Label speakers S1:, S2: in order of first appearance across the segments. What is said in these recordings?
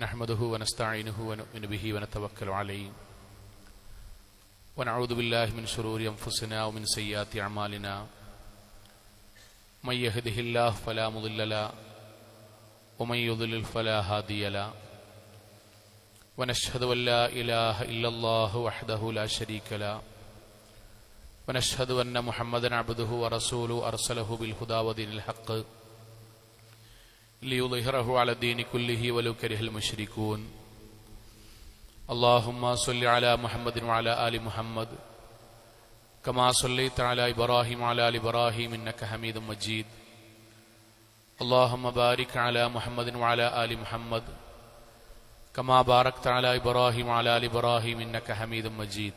S1: نحمده ونستعينه ونؤمن به ونتوكل عليه ونعوذ بالله من شرور أنفسنا ومن سيئات أعمالنا من يهده الله فلا مضل له ومن يضلل فلا هادي له ونشهد أن لا إله إلا الله وحده لا شريك له ونشهد أن محمدا عبده ورسوله أرسله بالهدى ودين الحق ليظهره على الدين كله ولو كره المشركون اللهم صل على محمد وعلى آل محمد كما صليت على إبراهيم وعلى آل إبراهيم إنك حميد مجيد اللهم بارك على محمد وعلى آل محمد كما باركت على إبراهيم وعلى آل إبراهيم إنك حميد مجيد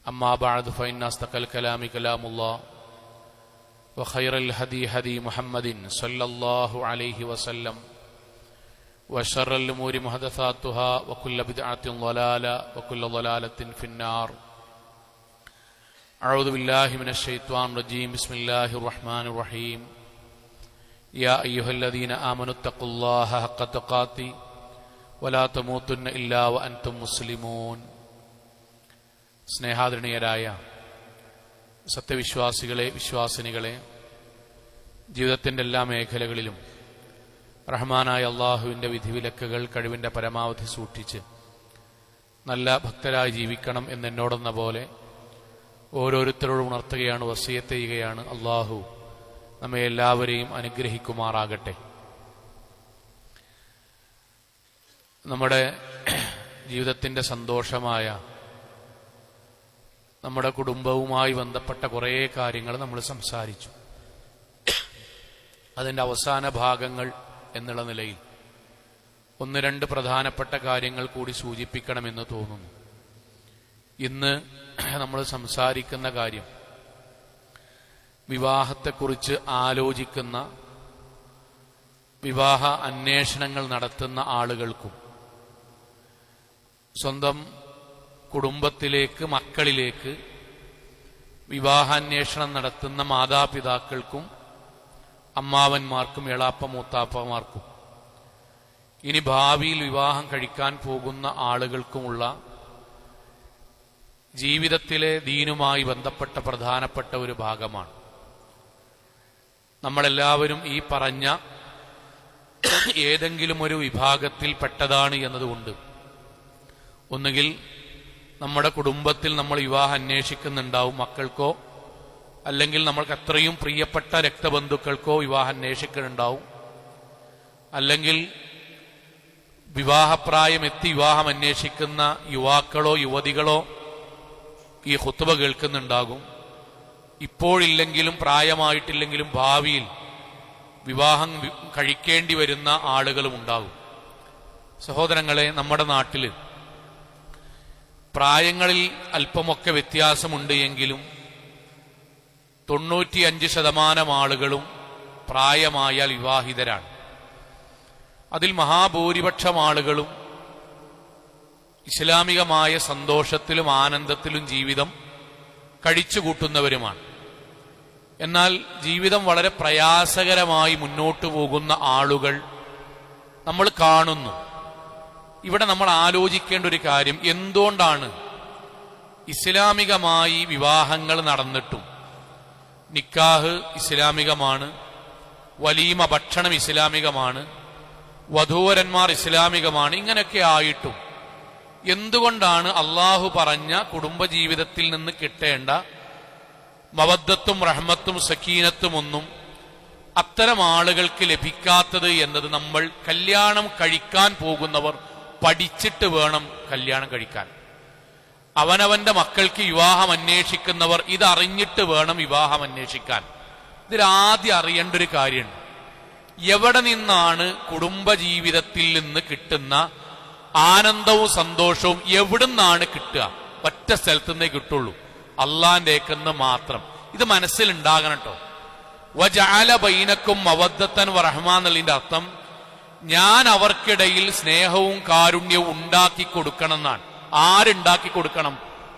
S1: أما بعد فإن أصدق الكلام كلام الله وخير الهدي هدي محمد صلى الله عليه وسلم وشر الأمور محدثاتها وكل بدعة ضلالة وكل ضلالة في النار أعوذ بالله من الشيطان الرجيم بسم الله الرحمن الرحيم يا أيها الذين آمنوا اتقوا الله حق تقاته ولا تموتن إلا وأنتم مسلمون സ്നേഹാദരണീയരായ സത്യവിശ്വാസികളെ, വിശ്വാസിനികളെ, ജീവിതത്തിൻ്റെ എല്ലാ മേഖലകളിലും റഹ്മാനായ അള്ളാഹുവിൻ്റെ വിധിവിലക്കുകൾ കഴിവിൻ്റെ പരമാവധി സൂക്ഷിച്ച് നല്ല ഭക്തരായി ജീവിക്കണം എന്നെന്നോടെന്ന പോലെ ഓരോരുത്തരോടും ഉണർത്തുകയാണ്, വസിയത്ത് ചെയ്യുകയാണ്. അള്ളാഹു നമ്മെ എല്ലാവരെയും അനുഗ്രഹിക്കുമാറാകട്ടെ. നമ്മുടെ ജീവിതത്തിൻ്റെ സന്തോഷമായ നമ്മുടെ കുടുംബവുമായി ബന്ധപ്പെട്ട കുറേ കാര്യങ്ങൾ നമ്മൾ സംസാരിച്ചു. അതിൻ്റെ അവസാന ഭാഗങ്ങൾ എന്നുള്ള നിലയിൽ ഒന്ന് രണ്ട് പ്രധാനപ്പെട്ട കാര്യങ്ങൾ കൂടി സൂചിപ്പിക്കണമെന്ന് തോന്നുന്നു. ഇന്ന് നമ്മൾ സംസാരിക്കുന്ന കാര്യം വിവാഹത്തെക്കുറിച്ച് ആലോചിക്കുന്ന, വിവാഹ അന്വേഷണങ്ങൾ നടത്തുന്ന ആളുകൾക്കും സ്വന്തം കുടുംബത്തിലേക്ക്, മക്കളിലേക്ക് വിവാഹാന്വേഷണം നടത്തുന്ന മാതാപിതാക്കൾക്കും അമ്മാവന്മാർക്കും എളാപ്പ മൂത്താപ്പമാർക്കും ഇനി ഭാവിയിൽ വിവാഹം കഴിക്കാൻ പോകുന്ന ആളുകൾക്കുമുള്ള ജീവിതത്തിലെ ദീനുമായി ബന്ധപ്പെട്ട പ്രധാനപ്പെട്ട ഒരു ഭാഗമാണ്. നമ്മളെല്ലാവരും ഈ പറഞ്ഞ ഏതെങ്കിലും ഒരു വിഭാഗത്തിൽ പെട്ടതാണ് എന്നതുകൊണ്ട് ഒന്നുകിൽ നമ്മുടെ കുടുംബത്തിൽ നമ്മൾ വിവാഹം അന്വേഷിക്കുന്നുണ്ടാവും, മക്കൾക്കോ അല്ലെങ്കിൽ നമ്മൾക്ക് അത്രയും പ്രിയപ്പെട്ട രക്തബന്ധുക്കൾക്കോ വിവാഹം അന്വേഷിക്കുന്നുണ്ടാവും, അല്ലെങ്കിൽ വിവാഹപ്രായം എത്തി വിവാഹം അന്വേഷിക്കുന്ന യുവാക്കളോ യുവതികളോ ഈ ഖുത്ബ കേൾക്കുന്നുണ്ടാകും. ഇപ്പോഴില്ലെങ്കിലും പ്രായമായിട്ടില്ലെങ്കിലും ഭാവിയിൽ വിവാഹം കഴിക്കേണ്ടി വരുന്ന ആളുകളും ഉണ്ടാകും. സഹോദരങ്ങളെ, നമ്മുടെ നാട്ടിൽ പ്രായങ്ങളിൽ അല്പമൊക്കെ വ്യത്യാസമുണ്ട് എങ്കിലും 95% ആളുകളും പ്രായമായാൽ വിവാഹിതരാണ്. അതിൽ മഹാഭൂരിപക്ഷം ആളുകളും ഇസ്ലാമികമായ സന്തോഷത്തിലും ആനന്ദത്തിലും ജീവിതം കഴിച്ചുകൂട്ടുന്നവരുമാണ്. എന്നാൽ ജീവിതം വളരെ പ്രയാസകരമായി മുന്നോട്ടു പോകുന്ന ആളുകൾ നമ്മൾ കാണുന്നു. ഇവിടെ നമ്മൾ ആലോചിക്കേണ്ട ഒരു കാര്യം, എന്തുകൊണ്ടാണ് ഇസ്ലാമികമായി വിവാഹങ്ങൾ നടന്നിട്ടും, നിക്കാഹ് ഇസ്ലാമികമാണ്, വലീമ ഭക്ഷണം ഇസ്ലാമികമാണ്, വധൂവരന്മാർ ഇസ്ലാമികമാണ്, ഇങ്ങനെയൊക്കെ ആയിട്ടും എന്തുകൊണ്ടാണ് അള്ളാഹു പറഞ്ഞ കുടുംബജീവിതത്തിൽ നിന്ന് കിട്ടേണ്ട മവദ്ദത്തും റഹ്മത്തും സക്കീനത്തും ഒന്നും അത്തരം ആളുകൾക്ക് ലഭിക്കാത്തത് എന്നത് നമ്മൾ കല്യാണം കഴിക്കാൻ പോകുന്നവർ പഠിച്ചിട്ട് വേണം കല്യാണം കഴിക്കാൻ. അവനവന്റെ മക്കൾക്ക് വിവാഹം അന്വേഷിക്കുന്നവർ ഇതറിഞ്ഞിട്ട് വേണം വിവാഹം അന്വേഷിക്കാൻ. ഇതിലാദ്യം അറിയേണ്ട ഒരു കാര്യമുണ്ട്. എവിടെ നിന്നാണ് കുടുംബജീവിതത്തിൽ നിന്ന് കിട്ടുന്ന ആനന്ദവും സന്തോഷവും എവിടുന്നാണ് കിട്ടുക? ഒറ്റ സ്ഥലത്തുനിന്നേ കിട്ടുള്ളൂ, അള്ളാന്റെ ഏക്കെന്ന് മാത്രം. ഇത് മനസ്സിലുണ്ടാകണം കേട്ടോ. വജഅല ബൈനക്കും മവദ്ദത്തൻ വറഹ്മ എന്നതിന്റെ അർത്ഥം ഞാൻ അവർക്കിടയിൽ സ്നേഹവും കാരുണ്യവും ഉണ്ടാക്കി കൊടുക്കണം എന്നാണ്. ആരുണ്ടാക്കി കൊടുക്കണം?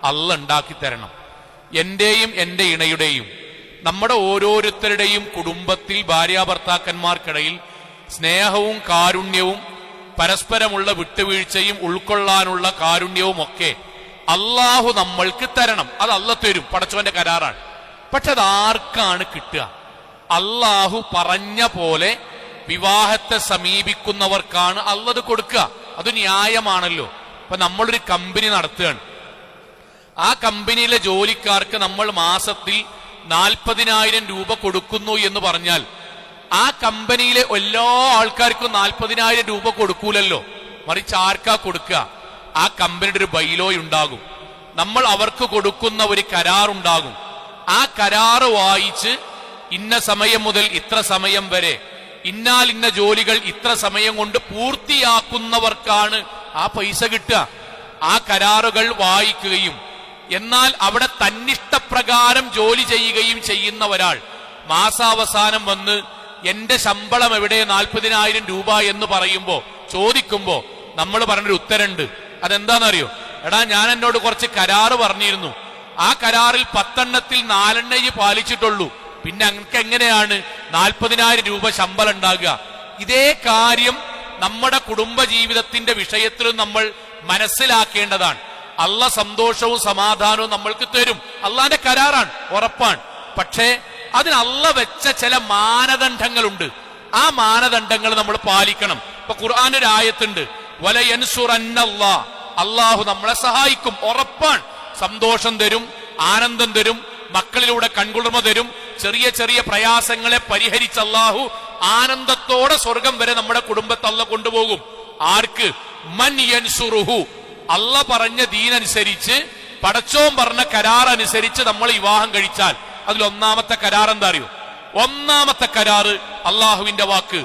S1: അള്ളാഹ് ഉണ്ടാക്കി തരണം. എന്റെയും എന്റെ ഇണയുടെയും നമ്മുടെ ഓരോരുത്തരുടെയും കുടുംബത്തിൽ ഭാര്യാഭർത്താക്കന്മാർക്കിടയിൽ സ്നേഹവും കാരുണ്യവും പരസ്പരമുള്ള വിട്ടുവീഴ്ചയും ഉൾക്കൊള്ളാനുള്ള കാരുണ്യവും ഒക്കെ അള്ളാഹു നമ്മൾക്ക് തരണം. അത് അള്ളാഹ് തരും, പടച്ചവന്റെ കരാറാണ്. പക്ഷെ അത് ആർക്കാണ് കിട്ടുക? അള്ളാഹു പറഞ്ഞ പോലെ വിവാഹത്തെ സമീപിക്കുന്നവർക്കാണ് അള്ളാഹ് അത് കൊടുക്കുക. അത് ന്യായമാണല്ലോ. ഇപ്പൊ നമ്മളൊരു കമ്പനി നടത്തുകയാണ്. ആ കമ്പനിയിലെ ജോലിക്കാർക്ക് നമ്മൾ മാസത്തിൽ 40,000 രൂപ കൊടുക്കുന്നു എന്ന് പറഞ്ഞാൽ ആ കമ്പനിയിലെ എല്ലാ ആൾക്കാർക്കും 40,000 രൂപ കൊടുക്കൂലല്ലോ. മറിച്ച് ആർക്കാ കൊടുക്കുക? ആ കമ്പനിയുടെ ഒരു ബൈലോ ഉണ്ടാകും. നമ്മൾ അവർക്ക് കൊടുക്കുന്ന ഒരു കരാറുണ്ടാകും. ആ കരാറ് വായിച്ച് ഇന്ന സമയം മുതൽ ഇത്ര സമയം വരെ ഇന്നാൽ ഇന്ന ജോലികൾ ഇത്ര സമയം കൊണ്ട് പൂർത്തിയാക്കുന്നവർക്കാണ് ആ പൈസ കിട്ടുക. ആ കരാറുകൾ വായിക്കുകയും എന്നാൽ അവിടെ തന്നിഷ്ടപ്രകാരം ജോലി ചെയ്യുകയും ചെയ്യുന്ന ഒരാൾ മാസാവസാനം വന്ന് എന്റെ ശമ്പളം എവിടെ 40,000 രൂപ എന്ന് ചോദിക്കുമ്പോ നമ്മൾ പറഞ്ഞൊരു ഉത്തരണ്ട്. അതെന്താണെന്നറിയോ? എടാ, ഞാൻ എന്നോട് കുറച്ച് കരാറ് പറഞ്ഞിരുന്നു, ആ കരാറിൽ 10 എണ്ണത്തിൽ 4 എണ്ണയെ പാലിച്ചിട്ടുള്ളൂ, പിന്നെ അങ്ങക്ക് എങ്ങനെയാണ് 40,000 രൂപ ശമ്പളം ഉണ്ടാകുക? ഇതേ കാര്യം നമ്മുടെ കുടുംബ ജീവിതത്തിന്റെ വിഷയത്തിലും നമ്മൾ മനസ്സിലാക്കേണ്ടതാണ്. അള്ള സന്തോഷവും സമാധാനവും നമ്മൾക്ക് തരും. അള്ളാന്റെ കരാറാണ്, ഉറപ്പാണ്. പക്ഷേ അതിന് അള്ള വെച്ച ചില മാനദണ്ഡങ്ങളുണ്ട്. ആ മാനദണ്ഡങ്ങൾ നമ്മൾ പാലിക്കണം. ഇപ്പൊ ഖുർആനൊരു ആയത്തുണ്ട്, വലയൻസുറന്നല്ലാ, അള്ളാഹു നമ്മളെ സഹായിക്കും, ഉറപ്പാണ്. സന്തോഷം തരും, ആനന്ദം തരും, മക്കളിലൂടെ കൺകുളിർമ തരും. ചെറിയ ചെറിയ പ്രയാസങ്ങളെ പരിഹരിച്ച് അള്ളാഹു ആനന്ദത്തോടെ സ്വർഗം വരെ നമ്മുടെ കുടുംബത്തെ അള്ള കൊണ്ടുപോകും. ആർക്ക്? മൻ യൻസുറുഹു, അള്ള പറഞ്ഞ ദീനനുസരിച്ച്, പടച്ചോൻ പറഞ്ഞ കരാർ അനുസരിച്ച് നമ്മൾ വിവാഹം കഴിച്ചാൽ അതിൽ ഒന്നാമത്തെ കരാർ എന്താ അറിയോ? ഒന്നാമത്തെ കരാറ് അള്ളാഹുവിന്റെ വാക്ക്,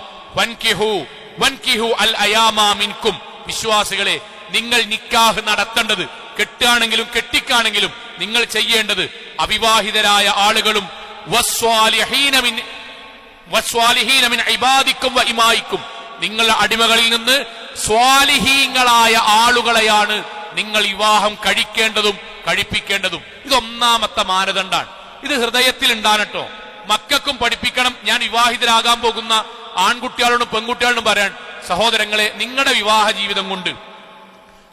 S1: വൻകിഹു അൽ അയാമാ മിൻകും, വിശ്വാസികളെ നിങ്ങൾ നിക്കാഹ് നടത്തേണ്ടത്, കെട്ടാണെങ്കിലും കെട്ടിക്കാണെങ്കിലും നിങ്ങൾ ചെയ്യേണ്ടത് അവിവാഹിതരായ ആളുകളും വസ്വാലിഹീന മിൻ ഇബാദിക്കും വ ഇമായിക്കും, നിങ്ങളുടെ അടിമകളിൽ നിന്ന് സ്വാലിഹീങ്ങളായ ആളുകളെയാണ് നിങ്ങൾ വിവാഹം കഴിക്കേണ്ടതും കഴിപ്പിക്കേണ്ടതും. ഇതൊന്നാമത്തെ മാനദണ്ഡാണ്. ഇത് ഹൃദയത്തിൽ ഉണ്ടാകട്ടോ. മക്കൾക്കും പഠിപ്പിക്കണം. ഞാൻ വിവാഹിതരാകാൻ പോകുന്ന ആൺകുട്ടികളോടും പെൺകുട്ടികളോടും പറയാൻ, സഹോദരങ്ങളെ, നിങ്ങളുടെ വിവാഹ ജീവിതം കൊണ്ട്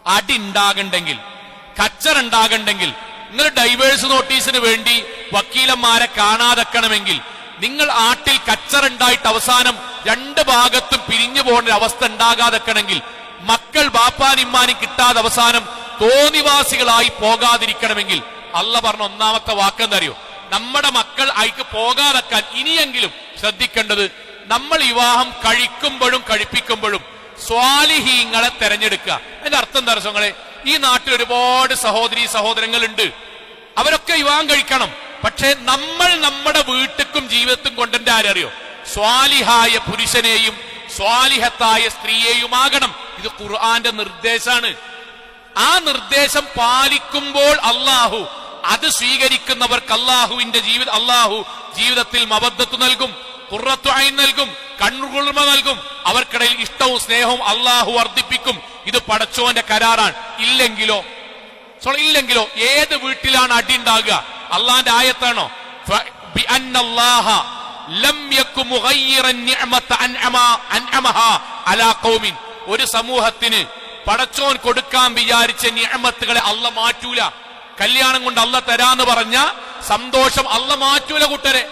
S1: അടി ഉണ്ടാകണ്ടെങ്കിൽ, കച്ചറുണ്ടാകണ്ടെങ്കിൽ, നിങ്ങൾ ഡൈവേഴ്സ് നോട്ടീസിന് വേണ്ടി വക്കീലന്മാരെ കാണാതെക്കണമെങ്കിൽ, നിങ്ങൾ ആട്ടിൽ കച്ചറുണ്ടായിട്ട് അവസാനം 2 ഭാഗത്തും പിരിഞ്ഞു പോകുന്ന അവസ്ഥ ഉണ്ടാകാതെക്കണമെങ്കിൽ, മക്കൾ ബാപ്പാനിമ്മാനും കിട്ടാതെ അവസാനം തോന്നിവാസികളായി പോകാതിരിക്കണമെങ്കിൽ, അള്ള പറഞ്ഞ ഒന്നാമത്തെ വാക്കെന്തറിയോ? നമ്മുടെ മക്കൾ അയക്ക് പോകാതെക്കാൻ ഇനിയെങ്കിലും ശ്രദ്ധിക്കേണ്ടത്, നമ്മൾ വിവാഹം കഴിക്കുമ്പോഴും കഴിപ്പിക്കുമ്പോഴും സ്വാലിഹീങ്ങളെ തെരഞ്ഞെടുക്കുക. അതിന്റെ അർത്ഥം എന്താ രസങ്ങളെ? ഈ നാട്ടിൽ ഒരുപാട് സഹോദരീ സഹോദരങ്ങളുണ്ട്, അവരൊക്കെ വിവാഹം കഴിക്കണം. പക്ഷെ നമ്മൾ നമ്മുടെ വീട്ടിലും ജീവിതത്തിലും കൊണ്ടെന്റെ ആരറിയോ? സ്വാലിഹായ പുരുഷനെയും സ്വാലിഹത്തായ സ്ത്രീയെയുമാകണം. ഇത് ഖുർആന്റെ നിർദ്ദേശമാണ്. ആ നിർദ്ദേശം പാലിക്കുമ്പോൾ അള്ളാഹു അത് സ്വീകരിക്കുന്നവർക്ക് അള്ളാഹു ജീവിതത്തിൽ മവദ്ദത്ത് നൽകും, ഖുർറത്തു ഐൻ നൽകും, കണ്ണുകുളിർമ നൽകും. അവർക്കിടയിൽ ഇഷ്ടവും സ്നേഹവും അള്ളാഹു വർദ്ധിപ്പിക്കും. ഇത് പടച്ചോന്റെ കരാറാണ്. ഇല്ലെങ്കിലോ ഏത് വീട്ടിലാണ് അടി ഉണ്ടാകുക? അള്ളാന്റെ ആയത്താണോ? ഒരു സമൂഹത്തിന് പടച്ചോൻ കൊടുക്കാൻ വിചാരിച്ച നിഅമത്തുകളെ അള്ള മാറ്റൂല. കല്യാണം കൊണ്ട് അള്ള തരാന്ന് പറഞ്ഞ സന്തോഷം അള്ള മാറ്റൂല കൂട്ടരെ.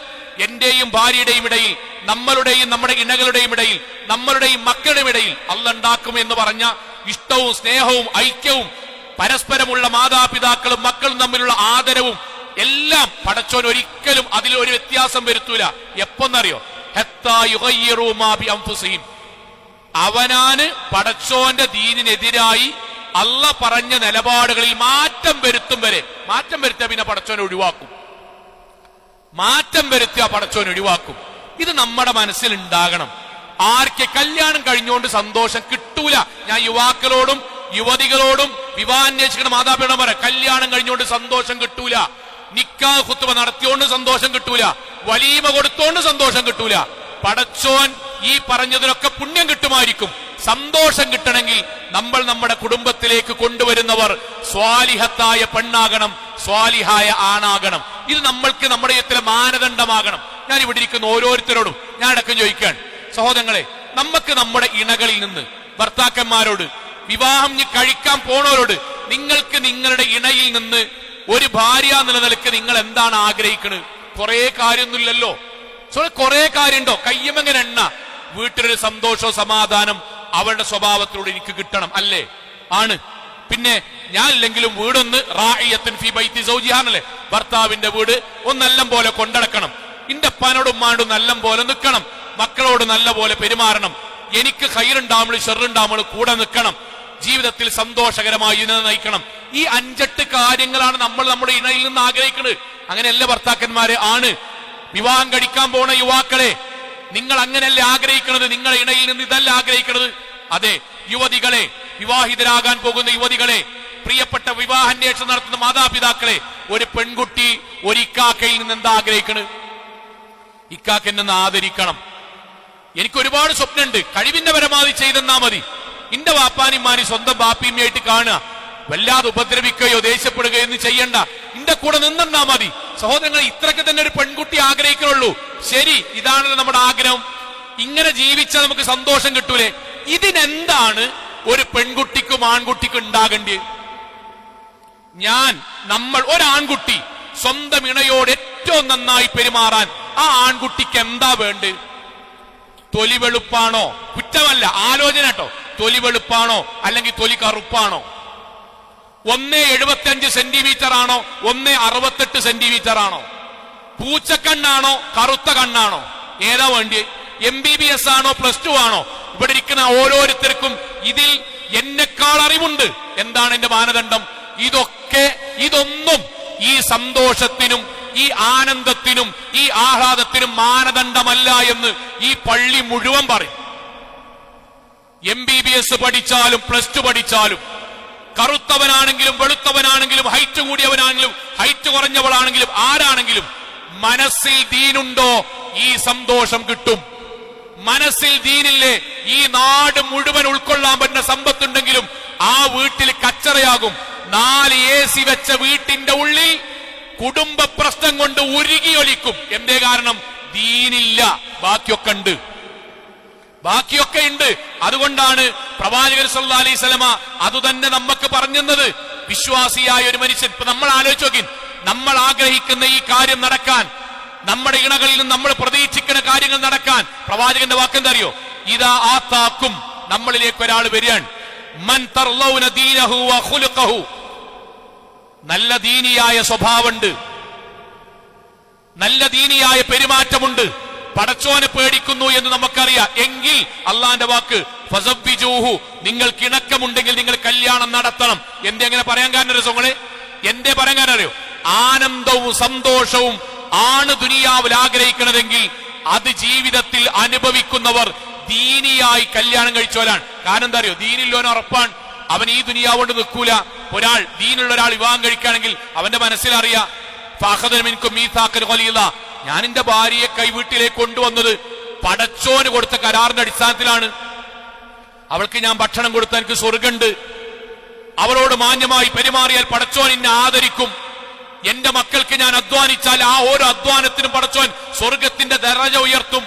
S1: എന്റെയും ഭാര്യയുടെയും ഇടയിൽ, നമ്മളുടെയും നമ്മുടെ ഇണകളുടെയും ഇടയിൽ, നമ്മളുടെയും മക്കളുടെയും ഇടയിൽ അള്ള ഉണ്ടാക്കും എന്ന് പറഞ്ഞ ഇഷ്ടവും സ്നേഹവും ഐക്യവും പരസ്പരമുള്ള മാതാപിതാക്കളും മക്കളും തമ്മിലുള്ള ആദരവും എല്ലാം പടച്ചോൻ ഒരിക്കലും അതിൽ ഒരു വ്യത്യാസം വരുത്തൂല. എപ്പൊന്നറിയോ? അവനാണ് പടച്ചോന്റെ ദീനിനെതിരായി അള്ള പറഞ്ഞ നിലപാടുകളിൽ മാറ്റം വരുത്തും വരെ. മാറ്റം വരുത്തിയ പിന്നെ പടച്ചോനെ ഒഴിവാക്കും. ഇത് നമ്മുടെ മനസ്സിൽ ഉണ്ടാകണം. ആർക്ക് കല്യാണം കഴിഞ്ഞുകൊണ്ട് സന്തോഷം കിട്ടൂല. ഞാൻ യുവാക്കളോടും യുവതികളോടും വിവാഹാന്വേഷിക്കുന്ന മാതാപിതാക്കളോടും പറയാം, കല്യാണം കഴിഞ്ഞുകൊണ്ട് സന്തോഷം കിട്ടൂല. നിക്കാഹ് ഖുത്ബ നടത്തിയോണ്ട് സന്തോഷം കിട്ടൂല. വലീമ കൊടുത്തോണ്ട് സന്തോഷം കിട്ടൂല. പടച്ചോൻ ഈ പറഞ്ഞതിനൊക്കെ പുണ്യം കിട്ടുമായിരിക്കും. സന്തോഷം കിട്ടണമെങ്കിൽ നമ്മൾ നമ്മുടെ കുടുംബത്തിലേക്ക് കൊണ്ടുവരുന്നവർ സ്വാലിഹത്തായ പെണ്ണാകണം, സ്വാലിഹായ ആണാകണം. ഇത് നമ്മൾക്ക് നമ്മുടെ ജീവിതത്തിലെ മാനദണ്ഡമാകണം. ഞാൻ ഇവിടെ ഇരിക്കുന്ന ഓരോരുത്തരോടും ഞാൻ അടക്കം ചോദിക്കുകയാണ്, സഹോദരങ്ങളെ, നമുക്ക് നമ്മുടെ ഇണകളിൽ നിന്ന് ഭർത്താക്കന്മാരോട്, വിവാഹം കഴിക്കാൻ പോണവരോട്, നിങ്ങൾക്ക് നിങ്ങളുടെ ഇണയിൽ നിന്ന് ഒരു ഭാര്യ എന്നുള്ള നിലക്ക് നിങ്ങൾ എന്താണ് ആഗ്രഹിക്കുന്നത്? കുറെ കാര്യമൊന്നുമില്ലല്ലോ. കുറെ കാര്യമുണ്ടോ? കയ്യമെങ്ങനെ എണ്ണ. വീട്ടിലൊരു സന്തോഷവും സമാധാനം അവരുടെ സ്വഭാവത്തിലൂടെ എനിക്ക് കിട്ടണം, അല്ലേ? ആണ്. പിന്നെ ഞാൻ ഇല്ലെങ്കിലും വീടൊന്ന് റാഇയത്തുൻ ഫീ ബൈത്തി സൗജിഹാനല്ലേ, ഭർത്താവിന്റെ വീട് ഒന്നെല്ലാം പോലെ കൊണ്ടടക്കണം. ഇന്റെ പനോടും മാണ്ടും നല്ല പോലെ നിൽക്കണം. മക്കളോട് നല്ല പോലെ പെരുമാറണം. എനിക്ക് ഖൈറുണ്ടാവുമ്പോൾ ഷെറുണ്ടാവുമ്പോൾ കൂടെ നിൽക്കണം. ജീവിതത്തിൽ സന്തോഷകരമായി നയിക്കണം. ഈ 5-8 കാര്യങ്ങളാണ് നമ്മൾ നമ്മുടെ ഇണയിൽ നിന്ന് ആഗ്രഹിക്കുന്നത്. അങ്ങനെയല്ല ഭർത്താക്കന്മാരെ? ആണ്. വിവാഹം കഴിക്കാൻ പോണ യുവാക്കളെ, നിങ്ങൾ അങ്ങനെയല്ലേ ആഗ്രഹിക്കുന്നത്? നിങ്ങളുടെ ഇണയിൽ നിന്ന് ഇതല്ല ആഗ്രഹിക്കുന്നത്. അതെ, യുവതികളെ, വിവാഹിതരാകാൻ പോകുന്ന യുവതികളെ, പ്രിയപ്പെട്ട വിവാഹാന്വേഷണം നടത്തുന്ന മാതാപിതാക്കളെ, ഒരു പെൺകുട്ടി ഒരു ഇക്കാക്കയിൽ നിന്ന് എന്താ ആഗ്രഹിക്കണത്? ഇക്കാക്കെന്നെ ആദരിക്കണം. എനിക്ക് ഒരുപാട് സ്വപ്നമുണ്ട്, കഴിവിന്റെ പരമാവധി ചെയ്തെന്നാ മതി. ഇന്റെ വാപ്പാനിമാനി സ്വന്തം ബാപ്പിയുമായിട്ട് കാണുക, വല്ലാതെ ഉപദ്രവിക്കുകയോ ദേഷ്യപ്പെടുകയോ ഒന്നും ചെയ്യണ്ട, ഇന്റെ കൂടെ നിന്നെന്നാ മതി. സഹോദരങ്ങൾ, ഇത്രയൊക്കെ തന്നെ ഒരു പെൺകുട്ടി ആഗ്രഹിക്കുന്നുള്ളൂ. ശരി, ഇതാണല്ലോ നമ്മുടെ ആഗ്രഹം. ഇങ്ങനെ ജീവിച്ചാൽ നമുക്ക് സന്തോഷം കിട്ടൂലേ? ഇതിനെന്താണ് ഒരു പെൺകുട്ടിക്കും ആൺകുട്ടിക്കും ഉണ്ടാകേണ്ടത്? നമ്മൾ ഒരാൺകുട്ടി സ്വന്തം ഇണയോട് ഏറ്റവും നന്നായി പെരുമാറാൻ ആ ആൺകുട്ടിക്ക് എന്താ വേണ്ടത്? തൊലി വെളുപ്പാണോ? കുറ്റമല്ല, ആലോചന കേട്ടോ. തൊലി വെളുപ്പാണോ അല്ലെങ്കിൽ തൊലി കറുപ്പാണോ? 1.75 സെന്റിമീറ്റർ ആണോ 1.68 സെന്റിമീറ്റർ ആണോ? പൂച്ചക്കണ്ണാണോ കറുത്ത കണ്ണാണോ? ഏതാ വേണ്ടി? MBBS ആണോ +2 ആണോ? ഇവിടെ ഇരിക്കുന്ന ഓരോരുത്തർക്കും ഇതിൽ എന്നെക്കാൾ അറിവുണ്ട്. എന്താണ് എന്റെ മാനദണ്ഡം? ഇതൊന്നും ഈ സന്തോഷത്തിനും ഈ ആനന്ദത്തിനും ഈ ആഹ്ലാദത്തിനും മാനദണ്ഡമല്ല എന്ന് ഈ പള്ളി മുഴുവൻ പറയും. MBBS പഠിച്ചാലും +2 പഠിച്ചാലും, കറുത്തവനാണെങ്കിലും വെളുത്തവനാണെങ്കിലും ഹൈറ്റ് കൂടിയവനാണെങ്കിലും ഹൈറ്റ് കുറഞ്ഞവളാണെങ്കിലും ആരാണെങ്കിലും, മനസ്സിൽ ദീനുണ്ടോ ഈ സന്തോഷം കിട്ടും. മനസ്സിൽ ദീനില്ലേ, ഈ നാട് മുഴുവൻ ഉൾക്കൊള്ളാൻ പറ്റുന്ന സമ്പത്തുണ്ടെങ്കിലും ആ വീട്ടിൽ കച്ചറയാകും. 4 AC വെച്ച വീട്ടിന്റെ ഉള്ളിൽ കുടുംബ പ്രശ്നം കൊണ്ട് ഉരുകിയൊലിക്കും. എന്തേ കാരണം? ദീനില്ല. ബാക്കിയൊക്കെ ഉണ്ട്. അതുകൊണ്ടാണ് പ്രവാചകൻ സല്ലല്ലാഹു അലൈഹി വസല്ലമ അതുതന്നെ നമുക്ക് പറഞ്ഞത്. വിശ്വാസിയായ ഒരു മനുഷ്യൻ, ഇപ്പൊ നമ്മൾ ആലോചിച്ച് നോക്കി, നമ്മൾ ആഗ്രഹിക്കുന്ന ഈ കാര്യം നടക്കാൻ, നമ്മുടെ ഇണകളിൽ നിന്ന് നമ്മൾ പ്രതീക്ഷിക്കുന്ന കാര്യങ്ങൾ നടക്കാൻ പ്രവാചകന്റെ വാക്കെന്താ അറിയോ? ഇദാ ആതാക്കും, നമ്മളിലേക്ക് ഒരാൾ വരികയാണ്, മൻ തർലൗന ദീനഹു വ ഖുലുഖഹു, നല്ല ദീനിയായ സ്വഭാവമുണ്ട്, നല്ല ദീനിയായ പെരുമാറ്റമുണ്ട്, പടച്ചോനെ പേടിക്കുന്നു എന്ന് നമുക്കറിയാം. എങ്കിൽ അള്ളാന്റെ വാക്ക് ഫസവ്വിജൂഹു, നിങ്ങൾക്ക് ഇണക്കമുണ്ടെങ്കിൽ നിങ്ങൾ കല്യാണം നടത്തണം. എങ്ങനെ പറയാൻ കാരണം രസങ്ങളെ? എന്തേ പറയാൻ കാരണം അറിയോ? ആനന്ദവും സന്തോഷവും ആണ് ദുനിയാവിൽ ആഗ്രഹിക്കണതെങ്കിൽ അത് ജീവിതത്തിൽ അനുഭവിക്കുന്നവർ ദീനിയായി കല്യാണം കഴിച്ചവരാണ്. കാരണം എന്താ അറിയോ? ദീനില്ലോന് ഉറപ്പാണ് അവൻ ഈ ദുനിയാവ് കൊണ്ട് നിൽക്കൂല. ഒരാൾ ദീനുള്ള ഒരാൾ വിവാഹം കഴിക്കുകയാണെങ്കിൽ അവന്റെ മനസ്സിലറിയാം, ഞാൻ എന്റെ ഭാര്യയെ കൈവീട്ടിലേക്ക് കൊണ്ടുവന്നത് പടച്ചോന് കൊടുത്ത കരാറിന്റെ അടിസ്ഥാനത്തിലാണ്. അവൾക്ക് ഞാൻ ഭക്ഷണം കൊടുത്ത എനിക്ക് സ്വർഗമുണ്ട്. അവളോട് മാന്യമായി പെരുമാറിയാൽ പടച്ചോൻ എന്നെ ആദരിക്കും. എന്റെ മക്കൾക്ക് ഞാൻ അധ്വാനിച്ചാൽ ആ ഓരോ അധ്വാനത്തിനും പടച്ചോൻ സ്വർഗത്തിന്റെ ദറജ ഉയർത്തും.